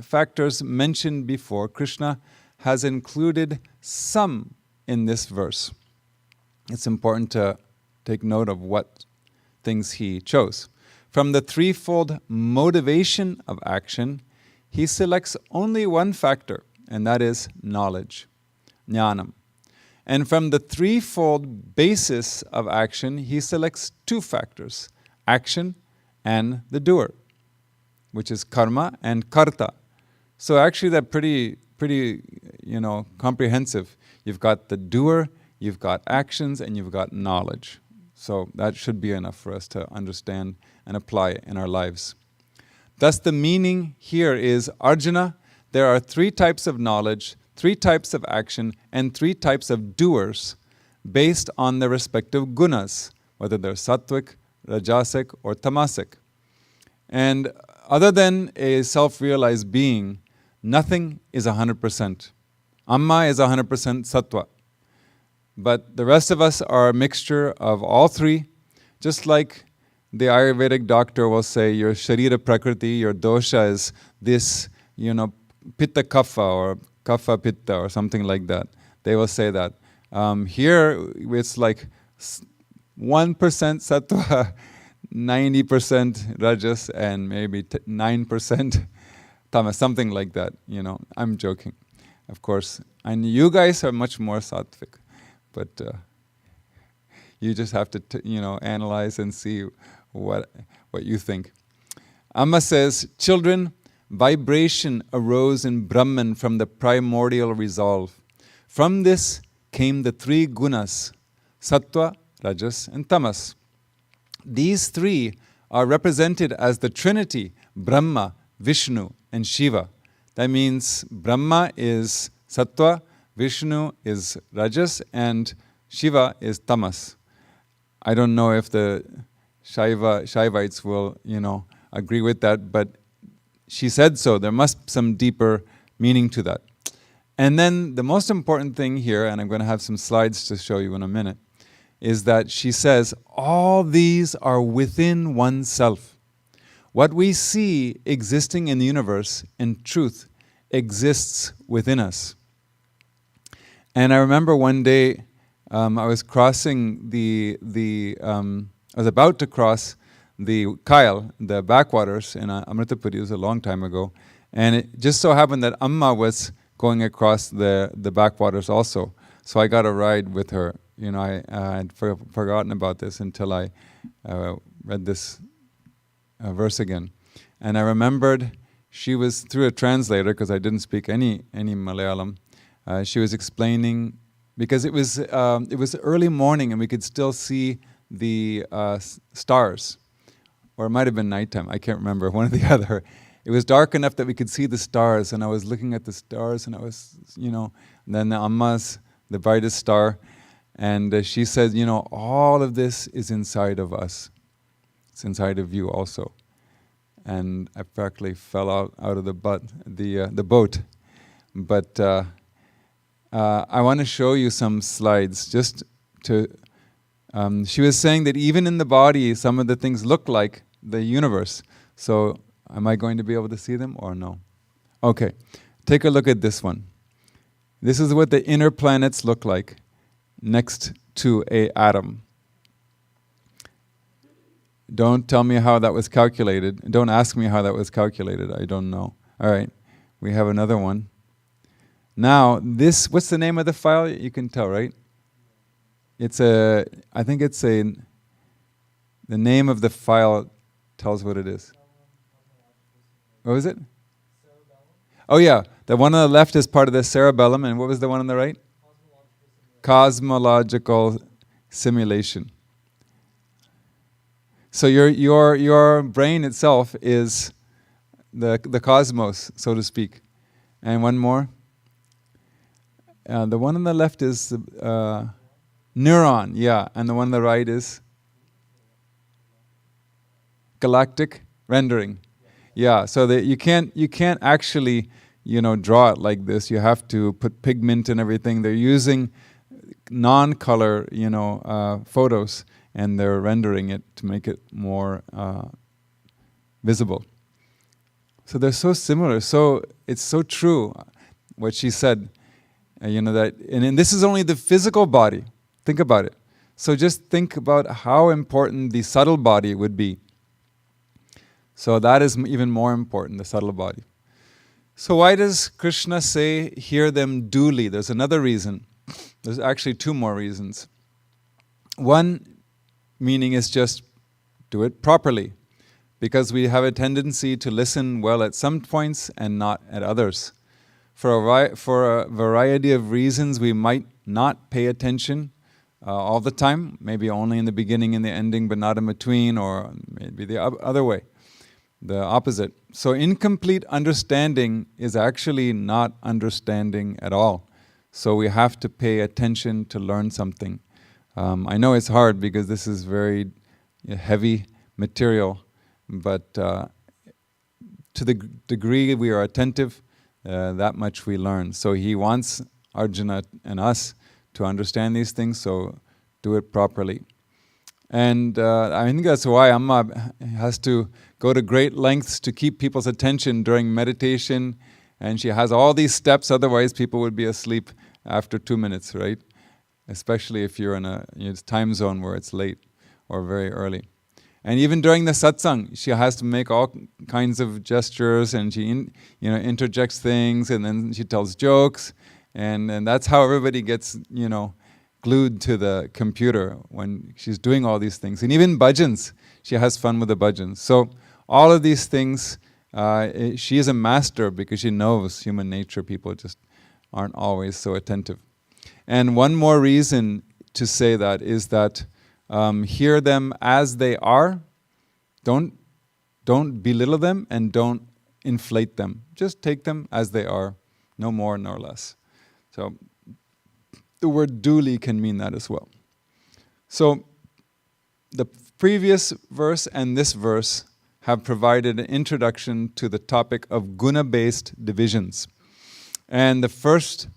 factors mentioned before, Krishna has included some in this verse. It's important to take note of what things he chose. From the threefold motivation of action, he selects only one factor, and that is knowledge, jnanam. And from the threefold basis of action, he selects 2 factors, action and the doer, which is karma and karta. So actually they're pretty comprehensive. You've got the doer, you've got actions, and you've got knowledge. So that should be enough for us to understand and apply in our lives. Thus the meaning here is, Arjuna, there are 3 types of knowledge, 3 types of action, and 3 types of doers based on their respective gunas, whether they're sattvic, rajasic, or tamasic. And other than a self-realized being, nothing is 100%. Amma is 100% sattva. But the rest of us are a mixture of all 3, just like the Ayurvedic doctor will say, your sharira prakriti, your dosha is this, pitta kapha or kapha pitta or something like that. They will say that. Here it's like 1% sattva, 90% rajas, and maybe 9% tamas, something like that. I'm joking, of course. And you guys are much more sattvic, but you just have to analyze and see what you think. Amma says, children, vibration arose in Brahman from the primordial resolve. From this came the 3 gunas, sattva, rajas, and tamas. These 3 are represented as the Trinity, Brahma, Vishnu, and Shiva. That means Brahma is sattva, Vishnu is rajas, and Shiva is tamas. I don't know if the Shaivites will, agree with that, but she said so. There must be some deeper meaning to that. And then the most important thing here, and I'm going to have some slides to show you in a minute, is that she says, all these are within oneself. What we see existing in the universe, in truth, exists within us. And I remember one day, I was crossing I was about to cross the Kyle, the backwaters in Amritapuri. It was a long time ago. And it just so happened that Amma was going across the backwaters also. So I got a ride with her. I had forgotten about this until I read this verse again. And I remembered she was, through a translator, because I didn't speak any Malayalam, she was explaining, because it was early morning and we could still see the stars, or it might have been nighttime, I can't remember, one or the other. It was dark enough that we could see the stars, and I was looking at the stars, and I was, and then the Amma's the brightest star, and she said, all of this is inside of us. It's inside of you also. And I practically fell out of the boat. But I want to show you some slides just to. She was saying that even in the body, some of the things look like the universe. So, am I going to be able to see them or no? Okay, take a look at this one. This is what the inner planets look like next to an atom. Don't tell me how that was calculated. Don't ask me how that was calculated. I don't know. All right, we have another one. Now, what's the name of the file? You can tell, right? I think it's the name of the file Tell us what it is. What was it? Oh yeah, the one on the left is part of the cerebellum, and what was the one on the right? Cosmological simulation. So your brain itself is the cosmos, so to speak. And one more. The one on the left is neuron, yeah, and the one on the right is galactic rendering. Yeah, so that you can't actually, draw it like this. You have to put pigment and everything. They're using non-color, photos, and they're rendering it to make it more visible. So they're so similar. So it's so true what she said. That, and this is only the physical body. Think about it. So just think about how important the subtle body would be. So that is even more important, the subtle body. So why does Krishna say, hear them duly? There's another reason. There's actually two more reasons. One meaning is just do it properly, because we have a tendency to listen well at some points and not at others. For a variety of reasons, we might not pay attention all the time, maybe only in the beginning and the ending, but not in between, or maybe the other way. The opposite. So incomplete understanding is actually not understanding at all. So we have to pay attention to learn something. I know it's hard because this is very heavy material, but to the degree we are attentive, that much we learn. So he wants Arjuna and us to understand these things, so do it properly. And I think that's why Amma has to go to great lengths to keep people's attention during meditation, and she has all these steps, otherwise people would be asleep after 2 minutes, right? Especially if you're in a time zone where it's late or very early. And even during the satsang, she has to make all kinds of gestures, and she interjects things, and then she tells jokes, and that's how everybody gets, glued to the computer when she's doing all these things. And even bhajans, she has fun with the bhajans. So all of these things, she is a master because she knows human nature. People just aren't always so attentive. And one more reason to say that is that hear them as they are. Don't belittle them and don't inflate them. Just take them as they are, no more nor less. So the word duly can mean that as well. So the previous verse and this verse have provided an introduction to the topic of guna-based divisions. And the first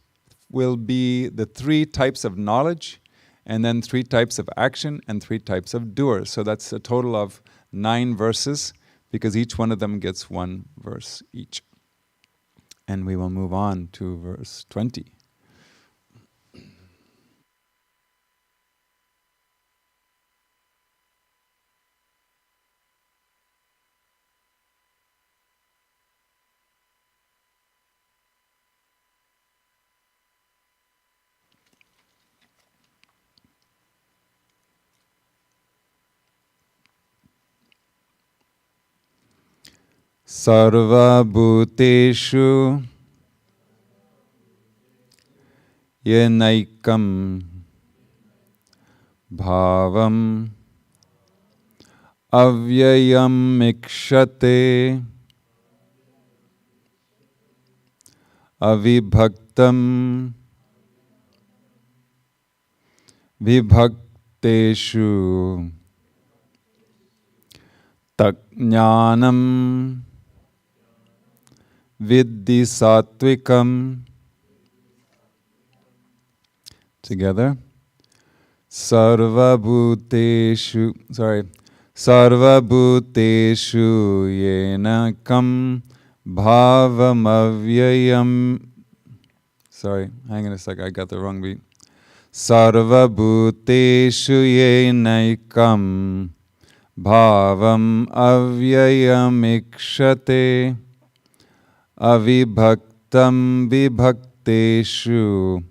will be the 3 types of knowledge, and then 3 types of action, and 3 types of doers. So that's a total of 9 verses, because each one of them gets 1 verse each. And we will move on to verse 20. Sarva bhuteshu yenaikam bhavam avyayam ikshate avibhaktam vibhakteshu tajnanam Viddhi Satvikam. Together. Sarva bhuteshu yenakam bhavam avyayam. Sorry, hang on a sec, I got the wrong beat. Sarva bhuteshu yenakam bhavam avyayam ikshate avibhaktam vibhakteshu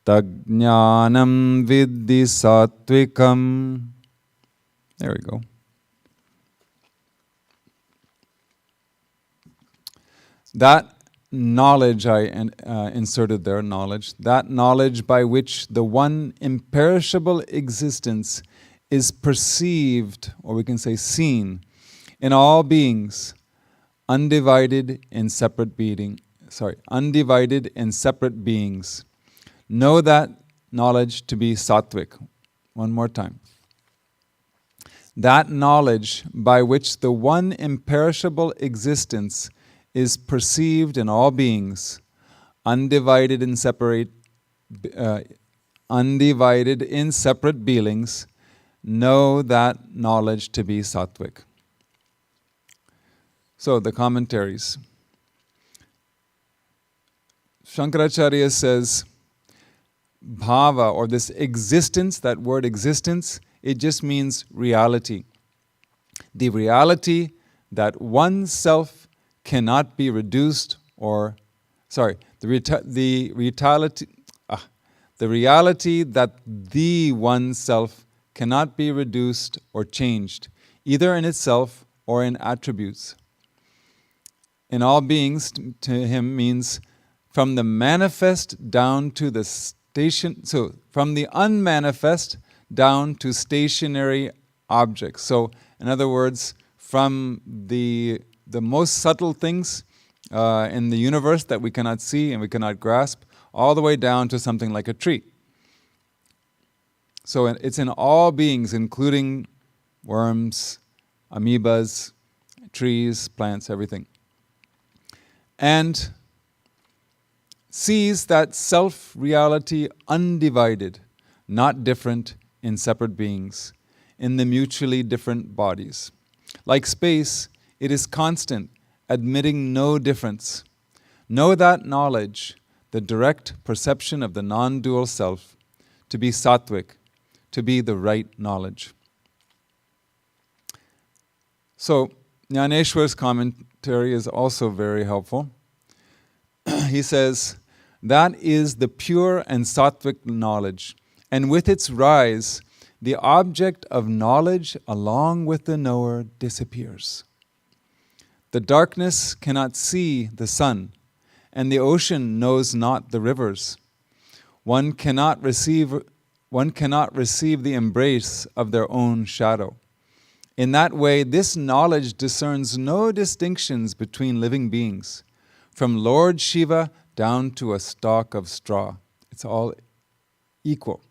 tajnanam viddhi satvikam. There we go. That knowledge, I inserted there, knowledge, that knowledge by which the one imperishable existence is perceived, or we can say seen, in all beings, undivided in separate beings. Know that knowledge to be sattvic. One more time. That knowledge by which the one imperishable existence is perceived in all beings, undivided in separate beings, know that knowledge to be sattvic. So the commentaries. Shankaracharya says, bhava, or this existence, that word existence, it just means reality. The reality that oneself cannot be reduced the reality that the oneself cannot be reduced or changed, either in itself or in attributes. In all beings, to him, means from the manifest down to the from the unmanifest down to stationary objects. So, in other words, from the most subtle things in the universe that we cannot see and we cannot grasp, all the way down to something like a tree. So it's in all beings, including worms, amoebas, trees, plants, everything. And sees that self-reality undivided, not different in separate beings, in the mutually different bodies. Like space, it is constant, admitting no difference. Know that knowledge, the direct perception of the non-dual self, to be sattvic, to be the right knowledge. So, Jnaneshwar's commentary is also very helpful. He says, that is the pure and sattvic knowledge, and with its rise, the object of knowledge along with the knower disappears. The darkness cannot see the sun, and the ocean knows not the rivers. One cannot receive the embrace of their own shadow. In that way, this knowledge discerns no distinctions between living beings, from Lord Shiva down to a stalk of straw. It's all equal.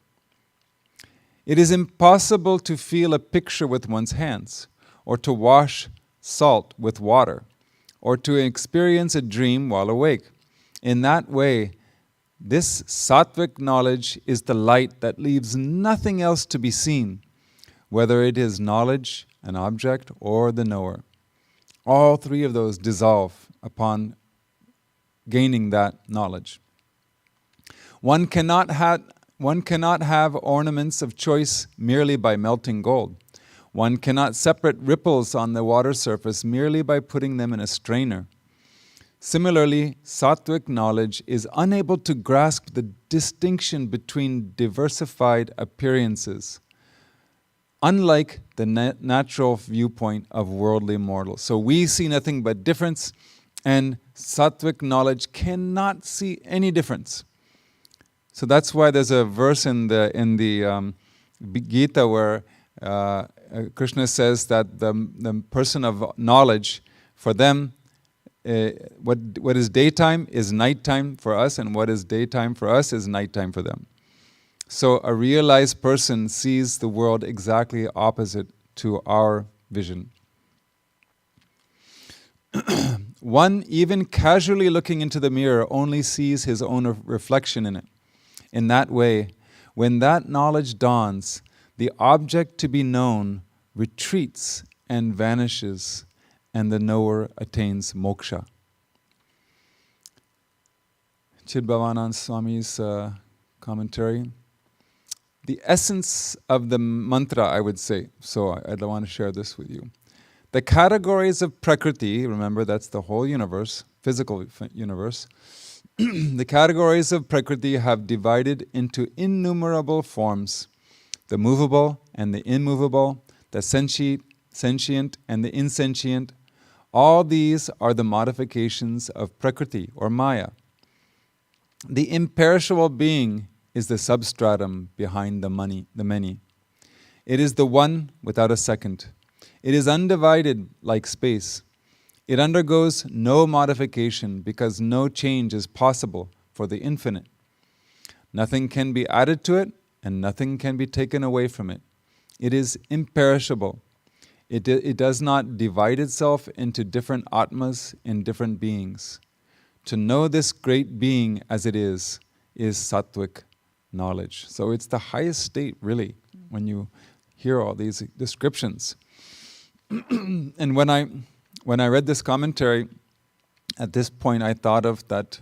It is impossible to feel a picture with one's hands, or to wash salt with water, or to experience a dream while awake. In that way, this sattvic knowledge is the light that leaves nothing else to be seen, whether it is knowledge, an object, or the knower. All three of those dissolve upon gaining that knowledge. One cannot have ornaments of choice merely by melting gold. One cannot separate ripples on the water surface merely by putting them in a strainer. Similarly, sattvic knowledge is unable to grasp the distinction between diversified appearances, unlike the natural viewpoint of worldly mortals. So we see nothing but difference, and sattvic knowledge cannot see any difference. So that's why there's a verse in the Gita where Krishna says that the person of knowledge, for them, what is daytime is nighttime for us, and what is daytime for us is nighttime for them. So a realized person sees the world exactly opposite to our vision. One, even casually looking into the mirror, only sees his own reflection in it. In that way, when that knowledge dawns, the object to be known retreats and vanishes, and the knower attains moksha. Chidbhavanand Swami's commentary. The essence of the mantra, I would say, so I want to share this with you. The categories of Prakriti, remember that's the whole universe, physical universe, the categories of Prakriti have divided into innumerable forms, the movable and the immovable, the sentient and the insentient. All these are the modifications of Prakriti or Maya. The imperishable being is the substratum behind the many. It is the one without a second. It is undivided like space. It undergoes no modification because no change is possible for the infinite. Nothing can be added to it and nothing can be taken away from it. It is imperishable. It does not divide itself into different atmas in different beings. To know this great being as it is sattvic knowledge. So it's the highest state, really, when you hear all these descriptions. And when I read this commentary, at this point I thought of that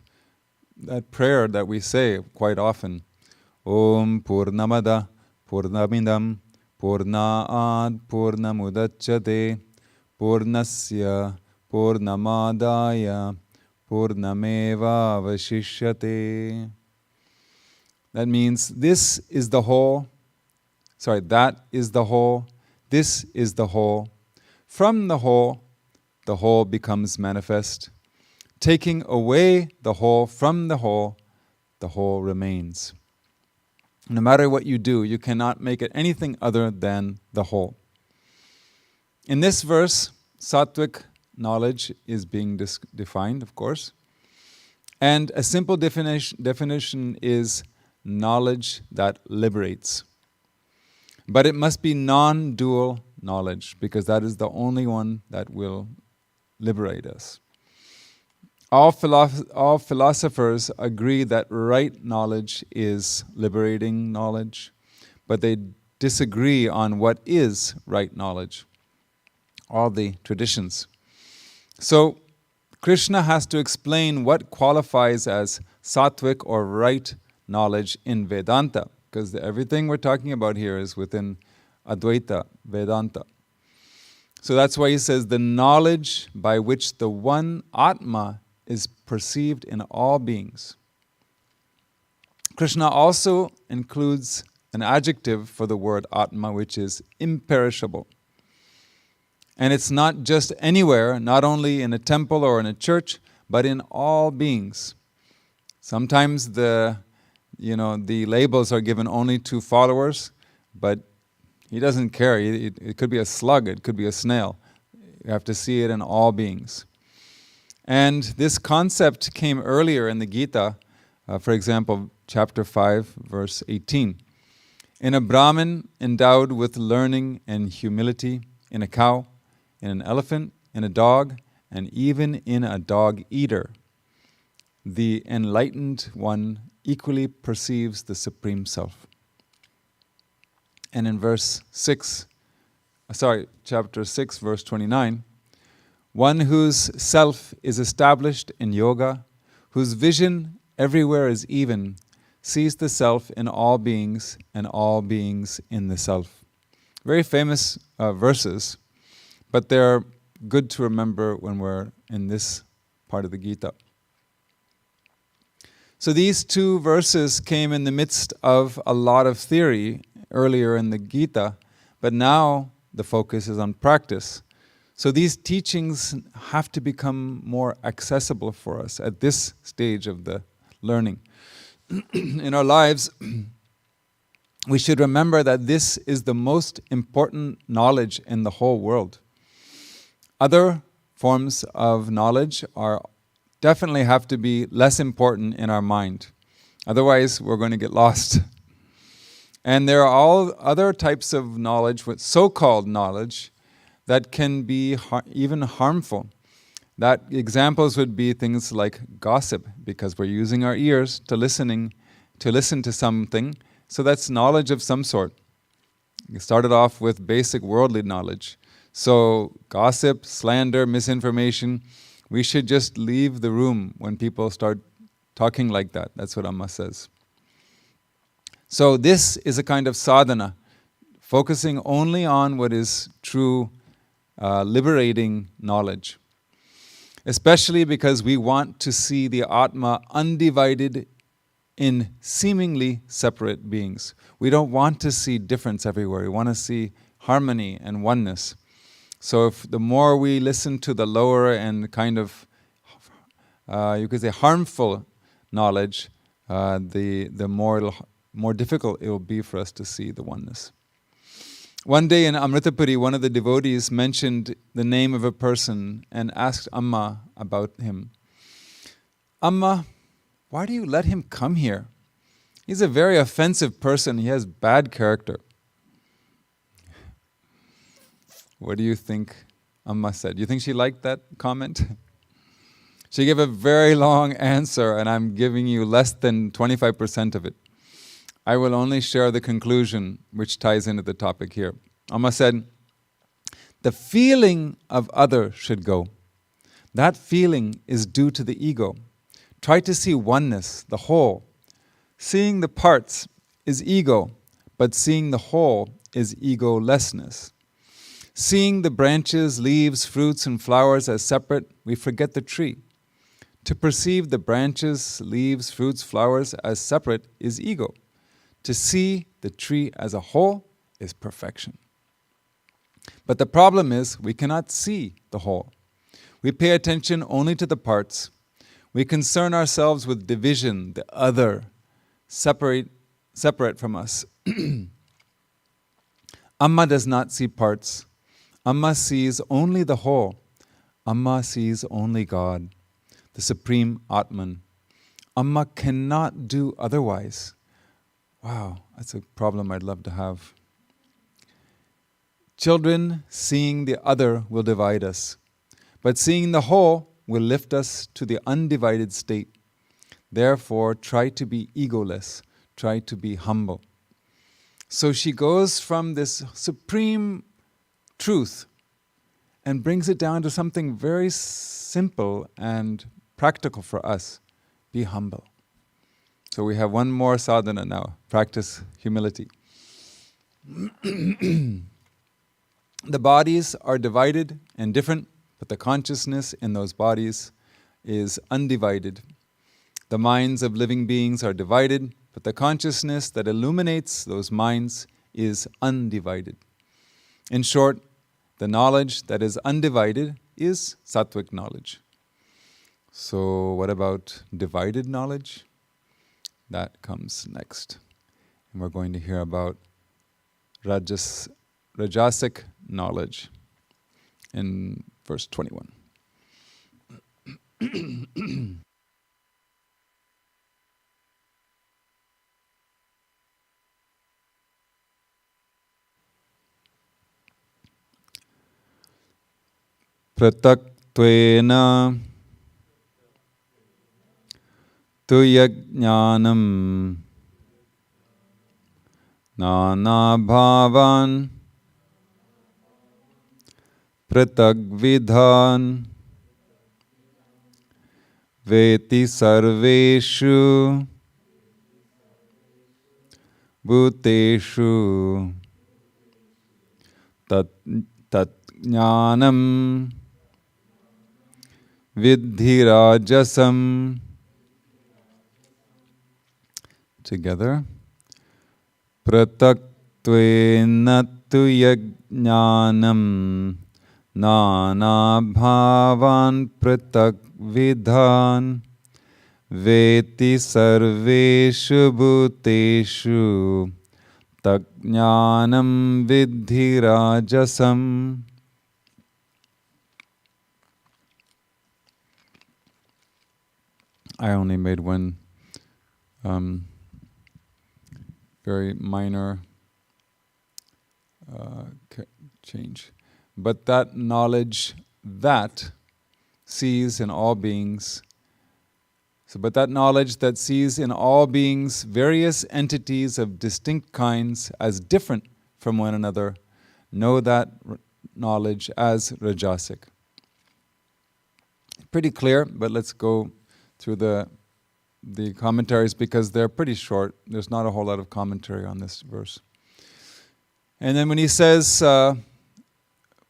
prayer that we say quite often. Om Purnamada Purnamidam Purnaad Purnamudachyate Purnasya Purnamadaya Purnameva Vashishyate. That means this is the whole, that is the whole, this is the whole. From the whole becomes manifest. Taking away the whole from the whole remains. No matter what you do, you cannot make it anything other than the whole. In this verse, sattvic knowledge is being defined, of course. And a simple definition is knowledge that liberates. But it must be non-dual knowledge, because that is the only one that will liberate us. All philosophers agree that right knowledge is liberating knowledge, but they disagree on what is right knowledge. All the traditions. So Krishna has to explain what qualifies as sattvic or right knowledge in Vedanta, because everything we're talking about here is within Advaita, Vedanta. So that's why he says the knowledge by which the one Atma is perceived in all beings. Krishna also includes an adjective for the word Atma, which is imperishable. And it's not just anywhere, not only in a temple or in a church, but in all beings. Sometimes the labels are given only to followers, but he doesn't care. It could be a slug, it could be a snail. You have to see it in all beings. And this concept came earlier in the Gita, for example, chapter 5, verse 18. In a Brahmin endowed with learning and humility, in a cow, in an elephant, in a dog, and even in a dog-eater, the enlightened one equally perceives the Supreme Self. And in chapter 6, verse 29, one whose self is established in yoga, whose vision everywhere is even, sees the self in all beings and all beings in the self. Very famous verses, but they're good to remember when we're in this part of the Gita. So these two verses came in the midst of a lot of theory earlier in the Gita, but now the focus is on practice. So these teachings have to become more accessible for us at this stage of the learning. In our lives, we should remember that this is the most important knowledge in the whole world. Other forms of knowledge definitely have to be less important in our mind. Otherwise, we're going to get lost. And there are all other types of knowledge, with so-called knowledge, that can be even harmful. That examples would be things like gossip, because we're using our ears to listen to something, so that's knowledge of some sort. You started off with basic worldly knowledge. So gossip, slander, misinformation, we should just leave the room when people start talking like that. That's what Amma says. So this is a kind of sadhana, focusing only on what is true, liberating knowledge. Especially because we want to see the Atma undivided in seemingly separate beings. We don't want to see difference everywhere. We want to see harmony and oneness. So if the more we listen to the lower and kind of, you could say, harmful knowledge, the more difficult it will be for us to see the oneness. One day in Amritapuri, one of the devotees mentioned the name of a person and asked Amma about him. Amma, why do you let him come here? He's a very offensive person. He has bad character. What do you think Amma said? You think she liked that comment? She gave a very long answer, and I'm giving you less than 25% of it. I will only share the conclusion, which ties into the topic here. Amma said, the feeling of other should go. That feeling is due to the ego. Try to see oneness, the whole. Seeing the parts is ego, but seeing the whole is egolessness. Seeing the branches, leaves, fruits, and flowers as separate, we forget the tree. To perceive the branches, leaves, fruits, flowers as separate is ego. To see the tree as a whole is perfection. But the problem is we cannot see the whole. We pay attention only to the parts. We concern ourselves with division, the other, separate from us. Amma does not see parts. Amma sees only the whole. Amma sees only God, the Supreme Atman. Amma cannot do otherwise. Wow, that's a problem I'd love to have. Children, seeing the other will divide us, but seeing the whole will lift us to the undivided state. Therefore, try to be egoless, try to be humble. So she goes from this supreme truth and brings it down to something very simple and practical for us. Be humble. So we have one more sadhana now. Practice humility. The bodies are divided and different, but the consciousness in those bodies is undivided. The minds of living beings are divided, but the consciousness that illuminates those minds is undivided. In short, the knowledge that is undivided is sattvic knowledge. So what about divided knowledge? That comes next. And we're going to hear about rajasic knowledge in verse 21. Prataktvena tuyajnanam nanabhavan pratagvidhan veti sarveshu bhuteshu tat jnanam vidhi rajasam. Together. Prataktvena tuyajnanam nanabhavan pratagvidhan veti sarveshu bhuteshu tajnanam vidhi rajasam. I only made one very minor change. But that knowledge that sees in all beings, but that knowledge that sees in all beings various entities of distinct kinds as different from one another, know that knowledge as rajasic. Pretty clear, but let's go through the commentaries because they're pretty short. There's not a whole lot of commentary on this verse. And then when he says,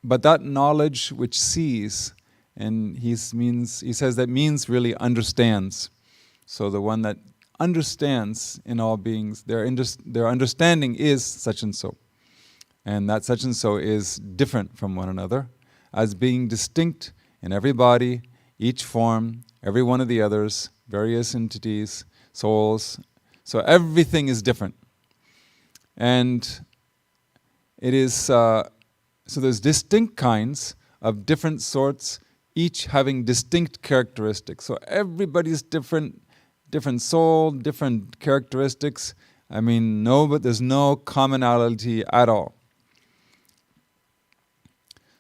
but that knowledge which sees, and he says that means really understands. So the one that understands in all beings, their understanding is such and so. And that such and so is different from one another. as being distinct in every body, each form, every one of the others, various entities, souls. So everything is different. And it is, so there's distinct kinds of different sorts, each having distinct characteristics. So everybody's different soul, different characteristics. I mean, but there's no commonality at all.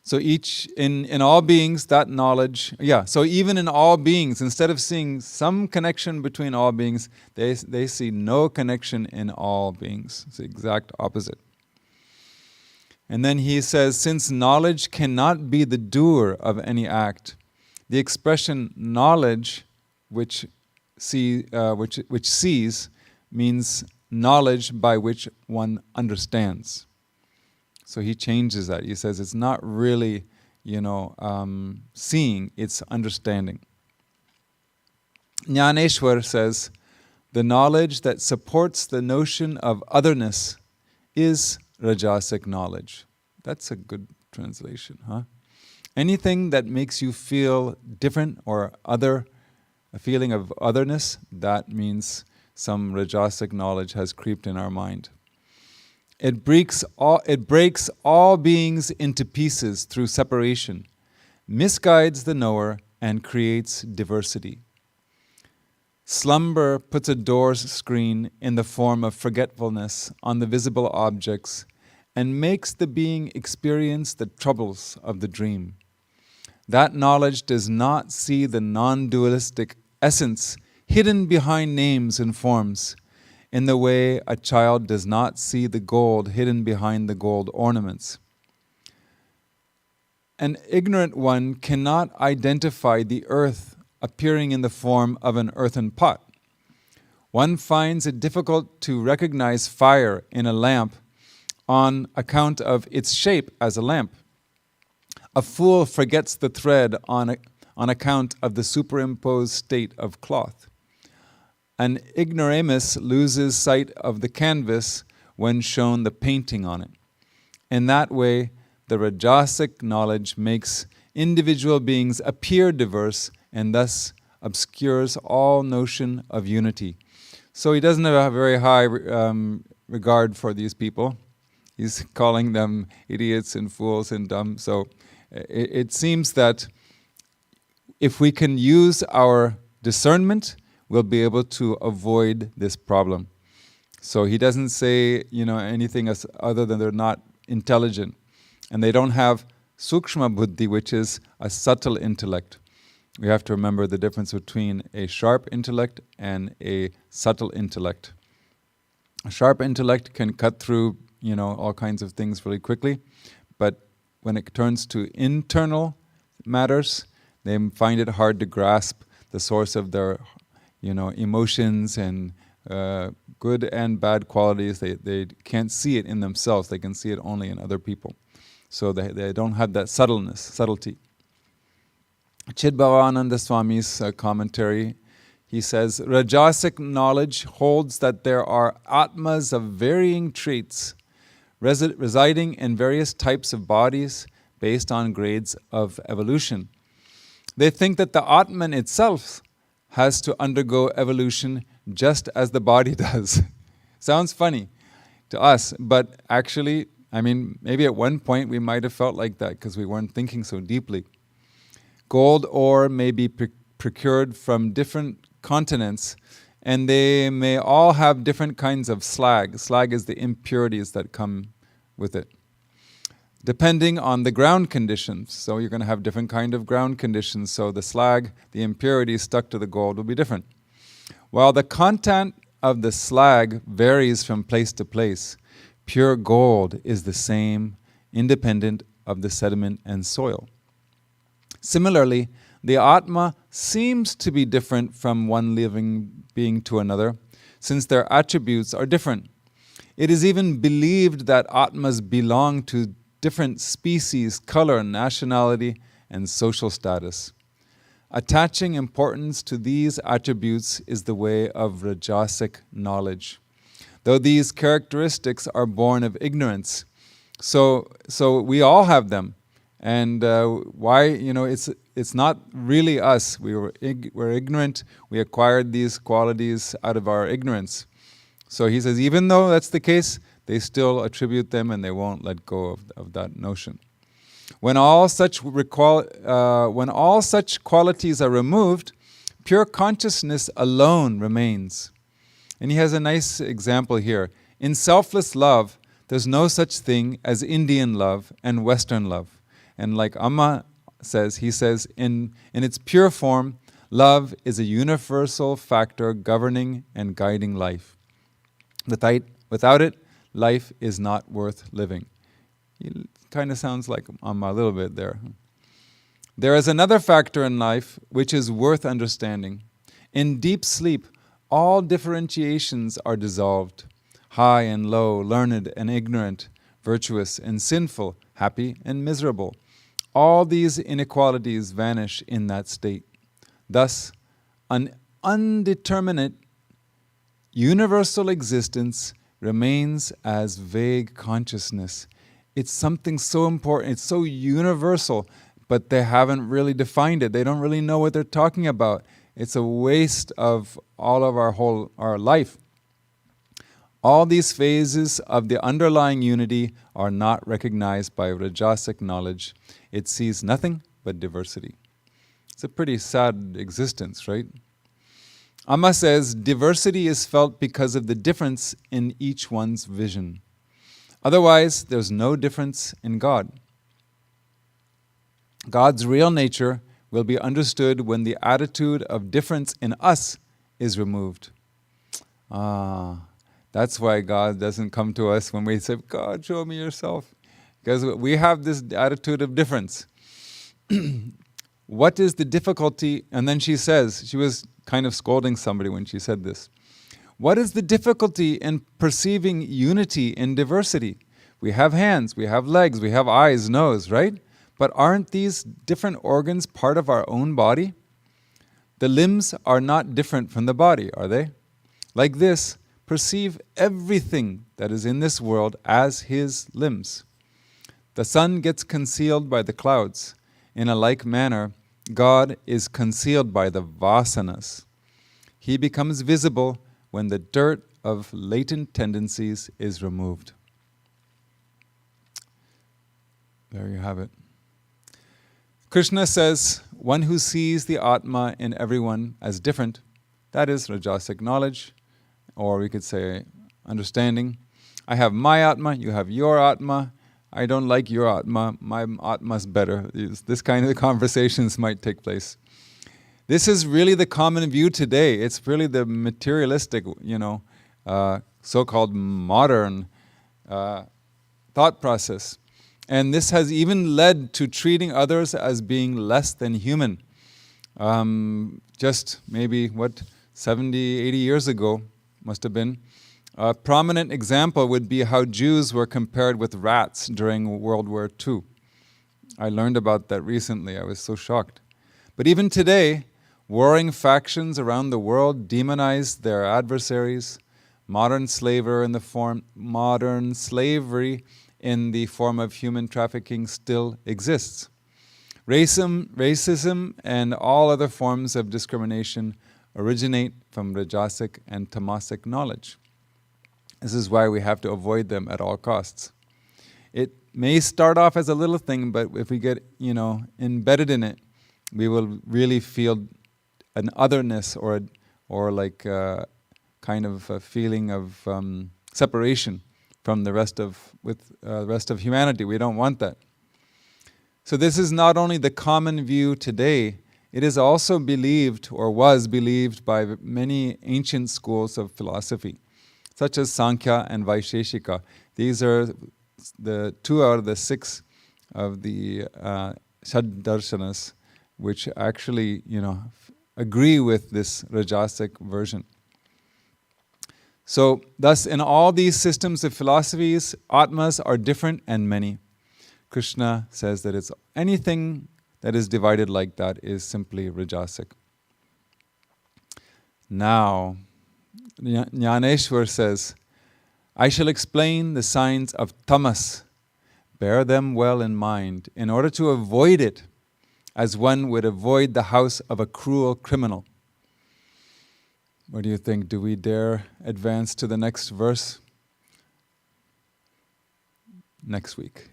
So each, in all beings, that knowledge, so even in all beings, instead of seeing some connection between all beings, they see no connection in all beings. It's the exact opposite. And then he says, since knowledge cannot be the doer of any act, the expression knowledge, which sees, means knowledge by which one understands. So he changes that. He says it's not really, seeing, it's understanding. Jnaneshwar says, the knowledge that supports the notion of otherness is Rajasic knowledge. That's a good translation, huh? Anything that makes you feel different or other, a feeling of otherness, that means some Rajasic knowledge has creeped in our mind. It breaks all beings into pieces through separation, misguides the knower, and creates diversity. Slumber puts a door screen in the form of forgetfulness on the visible objects and makes the being experience the troubles of the dream. That knowledge does not see the non-dualistic essence hidden behind names and forms, in the way a child does not see the gold hidden behind the gold ornaments. An ignorant one cannot identify the earth appearing in the form of an earthen pot. One finds it difficult to recognize fire in a lamp on account of its shape as a lamp. A fool forgets the thread on account of the superimposed state of cloth. An ignoramus loses sight of the canvas when shown the painting on it. In that way, the Rajasic knowledge makes individual beings appear diverse and thus obscures all notion of unity. So he doesn't have a very high regard for these people. He's calling them idiots and fools and dumb. So it seems that if we can use our discernment, we'll be able to avoid this problem. So he doesn't say, anything other than they're not intelligent. And they don't have sukshma buddhi, which is a subtle intellect. We have to remember the difference between a sharp intellect and a subtle intellect. A sharp intellect can cut through, all kinds of things really quickly. But when it turns to internal matters, they find it hard to grasp the source of their emotions and good and bad qualities. They can't see it in themselves. They can see it only in other people. So they don't have that subtlety. Chidbhavananda Swami's commentary, he says, Rajasic knowledge holds that there are atmas of varying traits residing in various types of bodies based on grades of evolution. They think that the Atman itself has to undergo evolution just as the body does. Sounds funny to us, but actually, maybe at one point we might have felt like that because we weren't thinking so deeply. Gold ore may be procured from different continents, and they may all have different kinds of slag. Slag is the impurities that come with it, depending on the ground conditions. So you're going to have different kind of ground conditions. So the slag, the impurities stuck to the gold will be different. While the content of the slag varies from place to place, pure gold is the same, independent of the sediment and soil. Similarly, the Atma seems to be different from one living being to another, since their attributes are different. It is even believed that Atmas belong to different species, color, nationality, and social status. Attaching importance to these attributes is the way of Rajasic knowledge, though these characteristics are born of ignorance. So we all have them, And why? It's not really us. We're ignorant. We acquired these qualities out of our ignorance. So he says, even though that's the case, they still attribute them and they won't let go of that notion. When all such qualities are removed, pure consciousness alone remains. And he has a nice example here. In selfless love, there's no such thing as Indian love and Western love. And like Amma says, he says, in its pure form, love is a universal factor governing and guiding life. Without it, life is not worth living. He kind of sounds like Amma a little bit there. There is another factor in life which is worth understanding. In deep sleep, all differentiations are dissolved. High and low, learned and ignorant, virtuous and sinful, happy and miserable. All these inequalities vanish in that state. Thus, an undeterminate, universal existence remains as vague consciousness. It's something so important, it's so universal, but they haven't really defined it. They don't really know what they're talking about. It's a waste of all of our life. All these phases of the underlying unity are not recognized by Rajasic knowledge. It sees nothing but diversity. It's a pretty sad existence, right? Amma says, diversity is felt because of the difference in each one's vision. Otherwise, there's no difference in God. God's real nature will be understood when the attitude of difference in us is removed. That's why God doesn't come to us when we say, God, show me yourself. Because we have this attitude of difference. What is the difficulty? And then she says, she was kind of scolding somebody when she said this. What is the difficulty in perceiving unity in diversity? We have hands, we have legs, we have eyes, nose, right? But aren't these different organs part of our own body? The limbs are not different from the body, are they? Like this, perceive everything that is in this world as his limbs. The sun gets concealed by the clouds. In a like manner, God is concealed by the vasanas. He becomes visible when the dirt of latent tendencies is removed. There you have it. Krishna says, one who sees the Atma in everyone as different, that is Rajasic knowledge, or we could say understanding. I have my Atma, you have your Atma. I don't like your Atma, my Atma's better. This kind of conversations might take place. This is really the common view today. It's really the materialistic, so-called modern thought process. And this has even led to treating others as being less than human. Just maybe, 70, 80 years ago, must have been. A prominent example would be how Jews were compared with rats during World War II. I learned about that recently. I was so shocked. But even today, warring factions around the world demonize their adversaries. Modern slavery in the form of human trafficking still exists. Racism and all other forms of discrimination originate from Rajasic and Tamasic knowledge. This is why we have to avoid them at all costs. It may start off as a little thing, but if we get, embedded in it, we will really feel an otherness or like kind of a feeling of separation from the rest of humanity. We don't want that. So this is not only the common view today, it is also believed or was believed by many ancient schools of philosophy, such as Sankhya and Vaisheshika. These are the 2 out of the 6 of the Shad-darshanas, which actually, agree with this Rajasic version. So, thus, in all these systems of philosophies, Atmas are different and many. Krishna says that it's anything that is divided like that is simply Rajasic. Now, Jnaneshwar says, I shall explain the signs of tamas, Bear them well in mind, in order to avoid it, as one would avoid the house of a cruel criminal. What do you think? Do we dare advance to the next verse? Next week.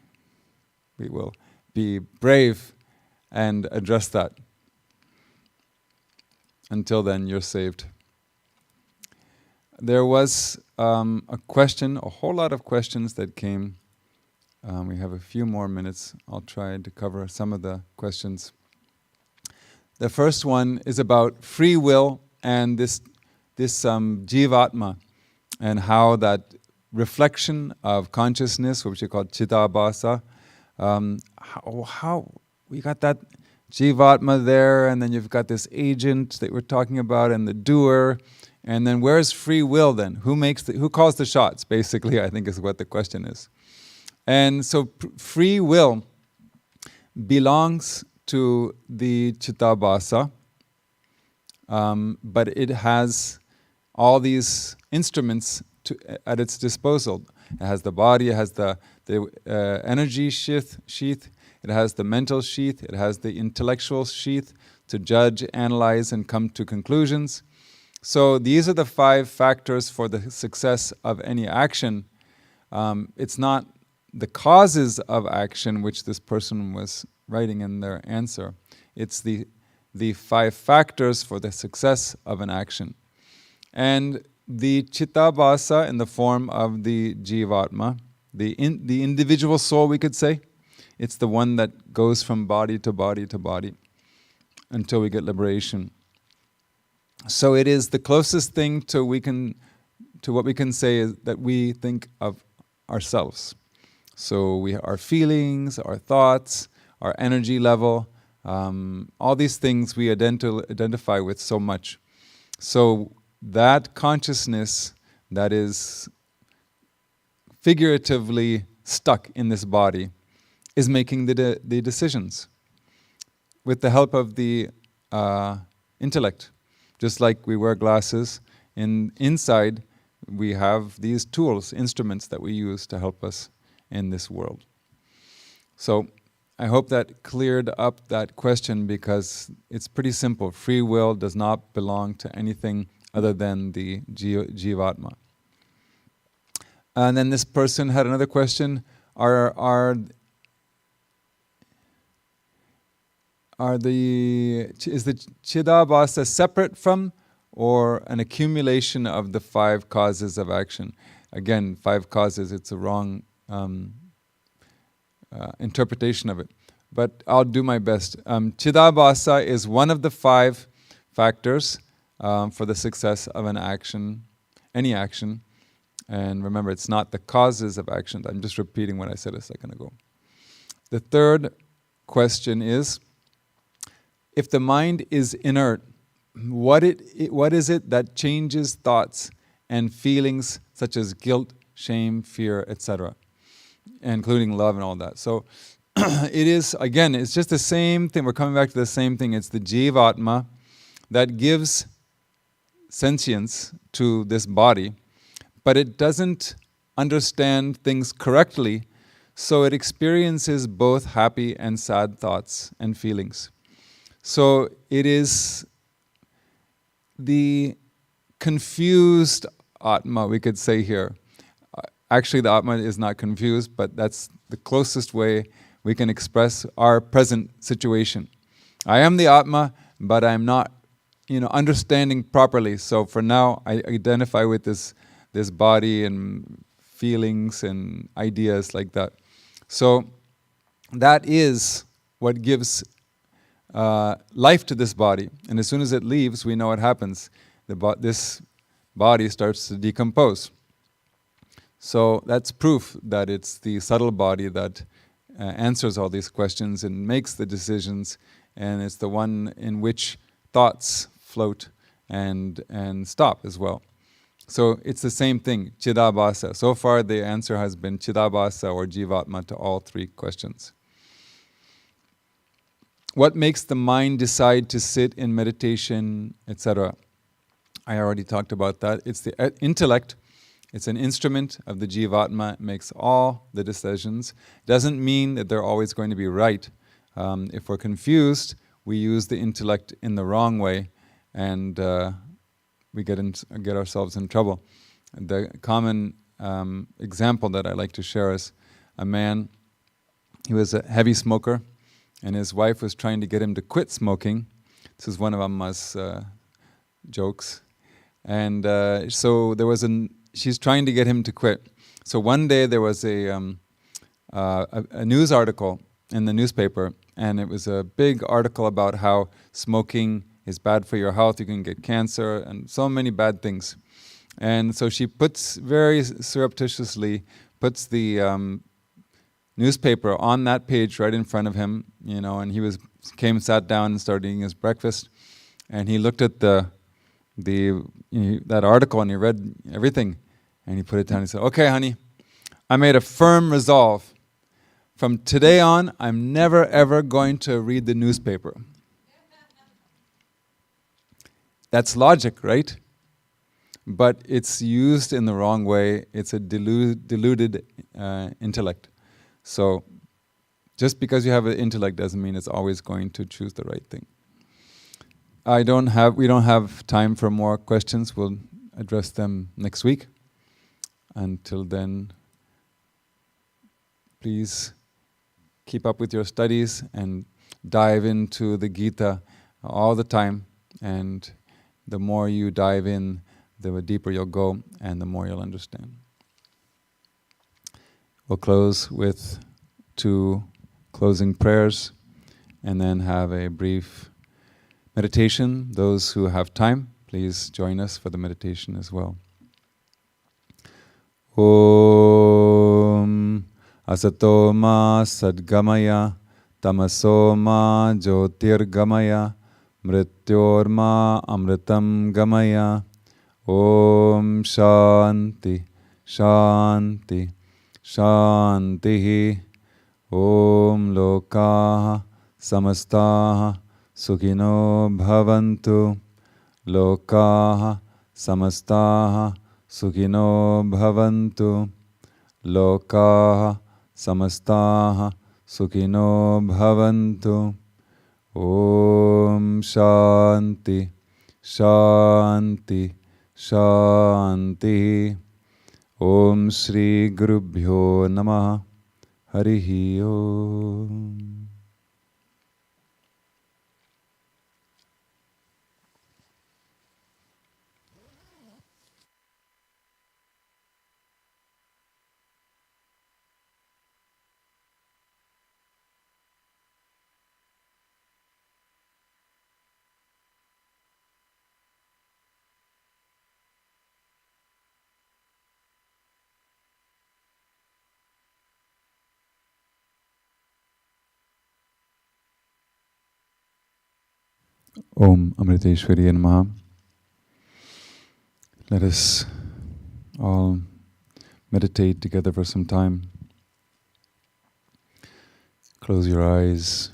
We will be brave and address that. Until then, you're saved. There was a question, a whole lot of questions that came. We have a few more minutes. I'll try to cover some of the questions. The first one is about free will and this jivatma, and how that reflection of consciousness, which we call chitabhasa, how we got that jivatma there, and then you've got this agent that we're talking about, and the doer, and then where's free will then? Who calls the shots? Basically, I think is what the question is. And so free will belongs to the chitabhasa, but it has all these instruments at its disposal. It has the body, it has the energy sheath, it has the mental sheath, it has the intellectual sheath to judge, analyze, and come to conclusions. So these are the 5 factors for the success of any action. It's not the causes of action, which this person was writing in their answer. It's the 5 factors for the success of an action. And the chitabhasa, in the form of the jivatma, the individual soul, we could say, it's the one that goes from body to body to body until we get liberation. So it is the closest thing to what we can say is that we think of ourselves. So our feelings, our thoughts, our energy level, all these things we identify with so much. So that consciousness that is figuratively stuck in this body is making the decisions with the help of the intellect. Just like we wear glasses, inside we have these tools, instruments that we use to help us in this world. So I hope that cleared up that question, because it's pretty simple. Free will does not belong to anything other than the jivatma. And then this person had another question. Is the chitabhasa separate from or an accumulation of the 5 causes of action? Again, 5 causes, it's a wrong interpretation of it. But I'll do my best. Chitabhasa is one of the 5 factors for the success of an action, any action. And remember, it's not the causes of action. I'm just repeating what I said a second ago. The third question is, if the mind is inert, what is it that changes thoughts and feelings such as guilt, shame, fear, etc., including love and all that? So it is, again, it's just the same thing. We're coming back to the same thing. It's the jivatma that gives sentience to this body, but it doesn't understand things correctly, so it experiences both happy and sad thoughts and feelings. So it is the confused Atma, we could say here. Actually, the Atma is not confused, but that's the closest way we can express our present situation. I am the Atma, but I'm not, understanding properly. So for now, I identify with this body and feelings and ideas like that. So that is what gives life to this body. And as soon as it leaves, we know what happens. This body starts to decompose. So that's proof that it's the subtle body that answers all these questions and makes the decisions, and it's the one in which thoughts float and stop as well. So it's the same thing, chitabhasa. So far the answer has been chitabhasa or jivatma to all 3 questions. What makes the mind decide to sit in meditation, etc.? I already talked about that. It's the intellect It's an instrument of the Jivatma. It makes all the decisions. Doesn't mean that they're always going to be right. If we're confused, we use the intellect in the wrong way, and we get ourselves in trouble. The common example that I like to share is a man. He was a heavy smoker, and his wife was trying to get him to quit smoking. This is one of Amma's jokes. And so she's trying to get him to quit. So one day there was a news article in the newspaper, and it was a big article about how smoking is bad for your health, you can get cancer, and so many bad things. And so she very surreptitiously puts the newspaper on that page right in front of him, and he sat down and started eating his breakfast, and he looked at that article and he read everything, and he put it down and he said, "Okay, honey, I made a firm resolve. From today on, I'm never ever going to read the newspaper." That's logic, right? But it's used in the wrong way. It's a deluded intellect. So just because you have an intellect doesn't mean it's always going to choose the right thing. We don't have time for more questions. We'll address them next week. Until then, please keep up with your studies and dive into the Gita all the time. And the more you dive in, the deeper you'll go and the more you'll understand. We'll close with 2 closing prayers and then have a brief meditation. Those who have time, please join us for the meditation as well. Om Asato Ma Sadgamaya Tamaso Ma Jyotirgamaya Mrityorma Amritam Gamaya. Om Shanti Shanti Shanti. Om Lokaha Samastaha Sukhino Bhavantu. Lokaha Samastaha Sukhino Bhavantu. Lokaha Samastaha Sukhino Bhavantu. Om Shanti Shanti Shanti. Om Shri Gurubhyo Namaha. Harihi Om. Om Amriteshwari Namaha. Let us all meditate together for some time. Close your eyes.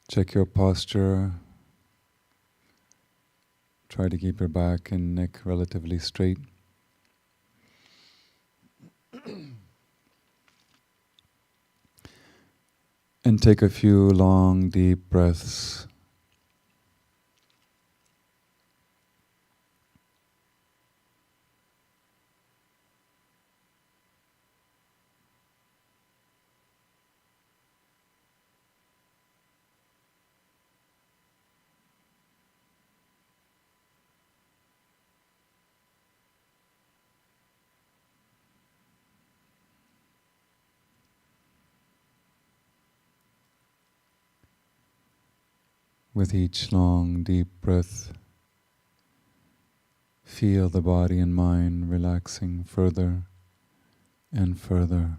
Check your posture. Try to keep your back and neck relatively straight. And take a few long, deep breaths. With each long, deep breath, feel the body and mind relaxing further and further.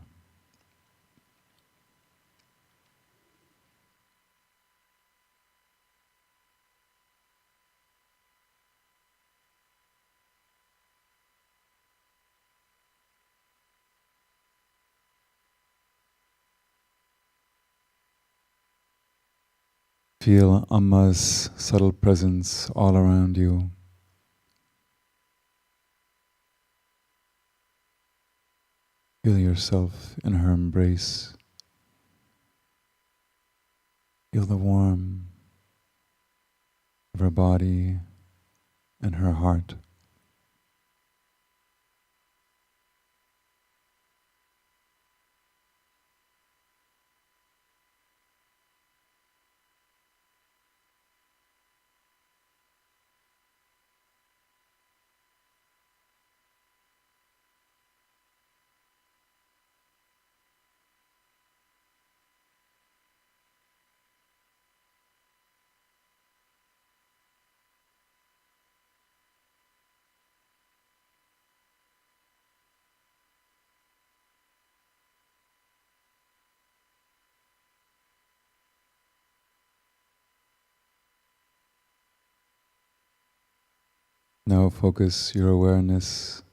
Feel Amma's subtle presence all around you. Feel yourself in her embrace. Feel the warmth of her body and her heart. Now focus your awareness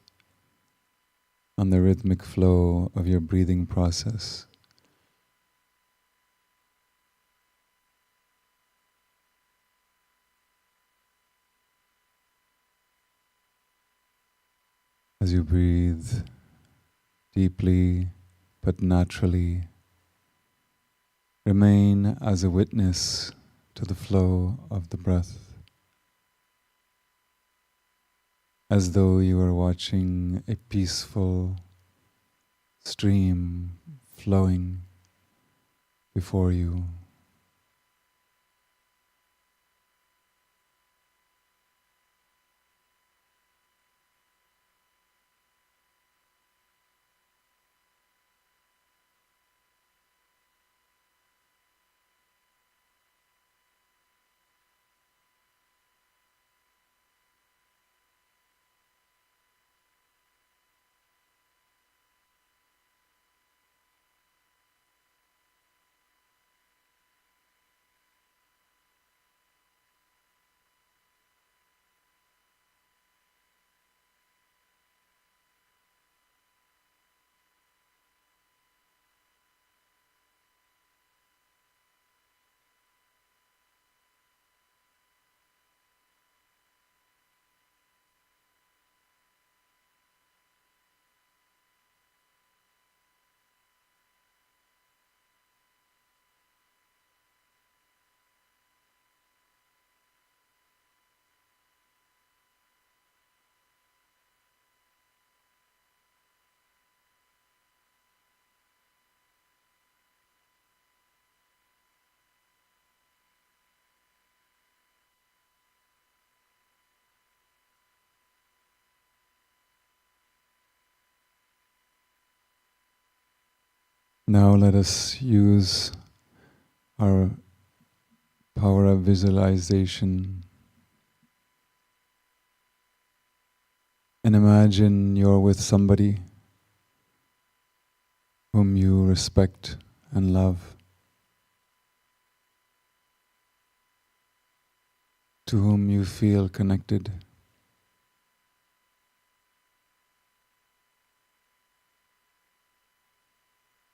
on the rhythmic flow of your breathing process. As you breathe deeply but naturally, remain as a witness to the flow of the breath, as though you were watching a peaceful stream flowing before you. Now let us use our power of visualization and imagine you're with somebody whom you respect and love, to whom you feel connected.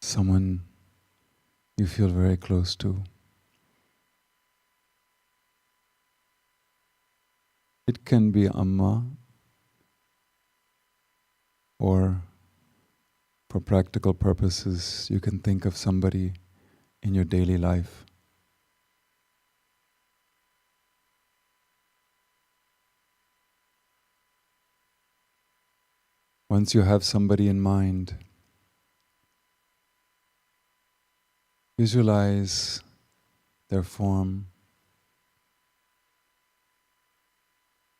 Someone you feel very close to. It can be Amma, or for practical purposes, you can think of somebody in your daily life. Once you have somebody in mind, visualize their form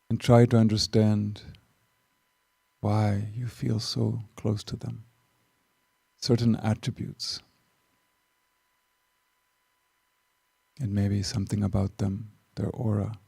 and try to understand why you feel so close to them. Certain attributes. It may be something about them, their aura.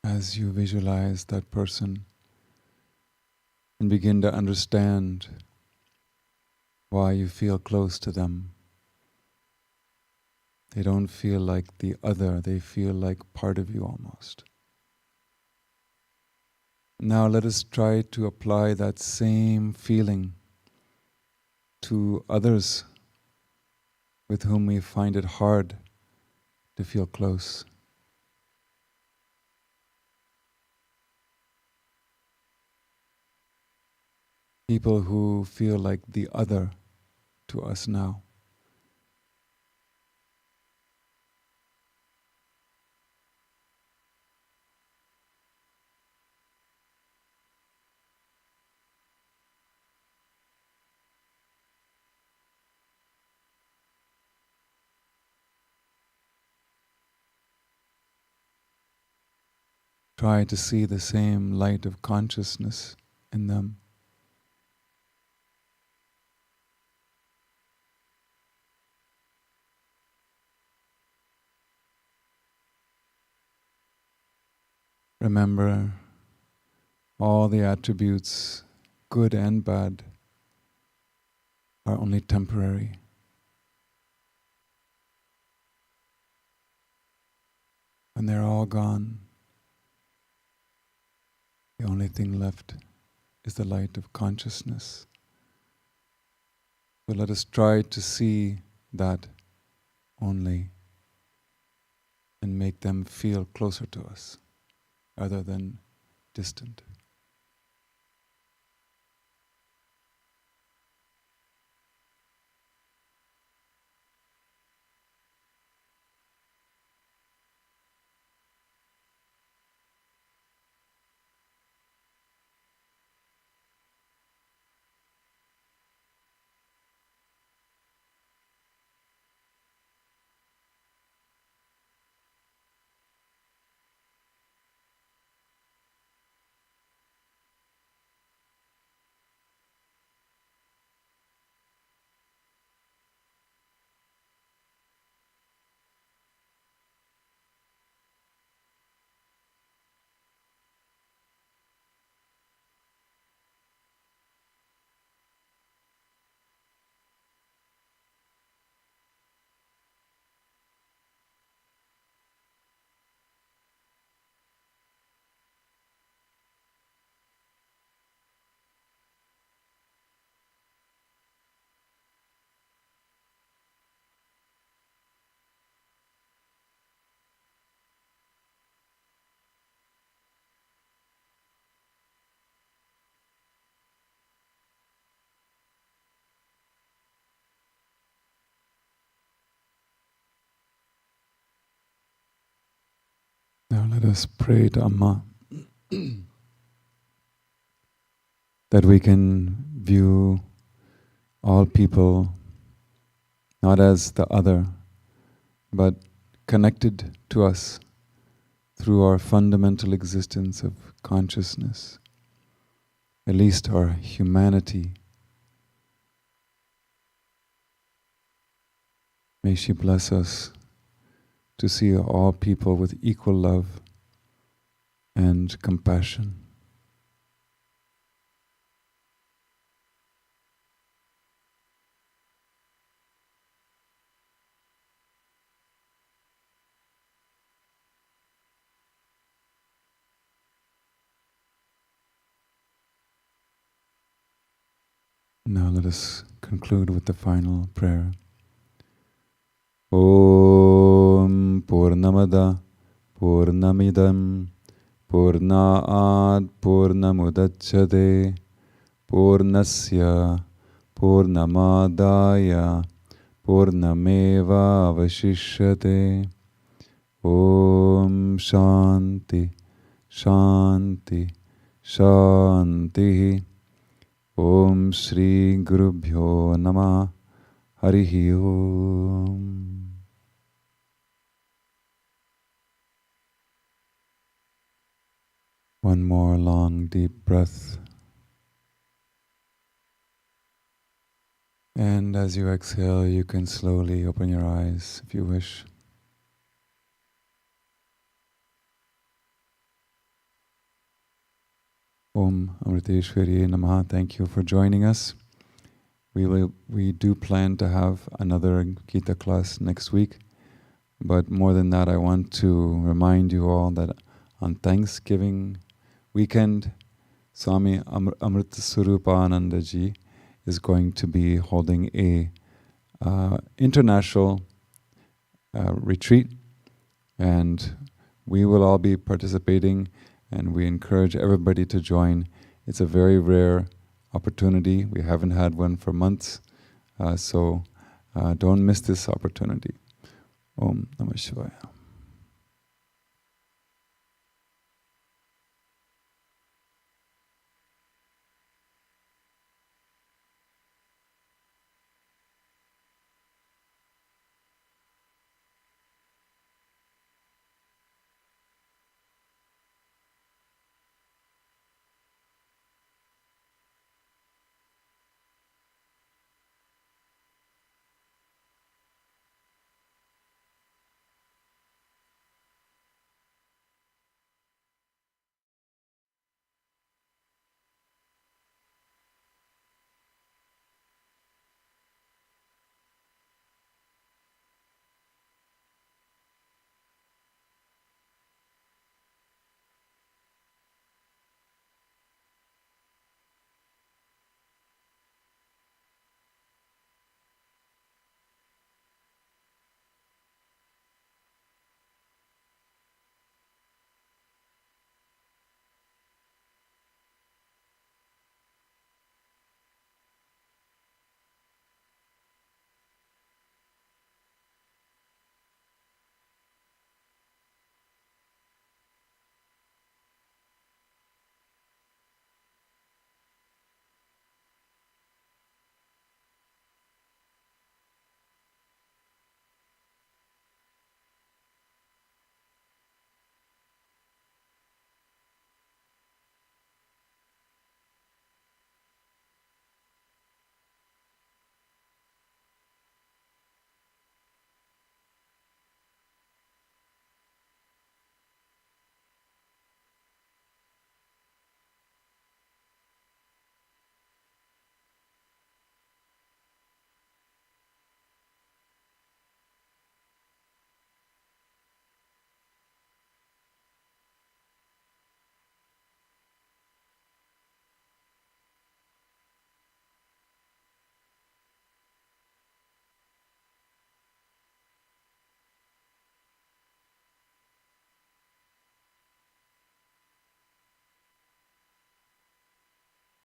as you visualize that person and begin to understand why you feel close to them. They don't feel like the other, they feel like part of you almost. Now let us try to apply that same feeling to others with whom we find it hard to feel close. People who feel like the other to us now. Try to see the same light of consciousness in them. Remember, all the attributes, good and bad, are only temporary. When they're all gone, the only thing left is the light of consciousness. So let us try to see that only and make them feel closer to us rather than distant. Now let us pray to Amma that we can view all people not as the other, but connected to us through our fundamental existence of consciousness, at least our humanity. May she bless us to see all people with equal love and compassion. Now let us conclude with the final prayer. Om Purnamada Purnamidam Purnaad Purnamudachyate Purnasya Purnamadaya Purnameva Avashishyate. Om Shanti Shanti Shanti. Om Shri Gurubhyo Namah. Harihi Om. One more long deep breath. And as you exhale, you can slowly open your eyes if you wish. Om Amriteshwari Namaha. Thank you for joining us. We do plan to have another Gita class next week, but more than that, I want to remind you all that on Thanksgiving weekend, Swami Amrita Swarupananda Ji is going to be holding a international retreat, and we will all be participating, and we encourage everybody to join. It's a very rare opportunity. We haven't had one for months, so don't miss this opportunity. Om Namah Shivaya.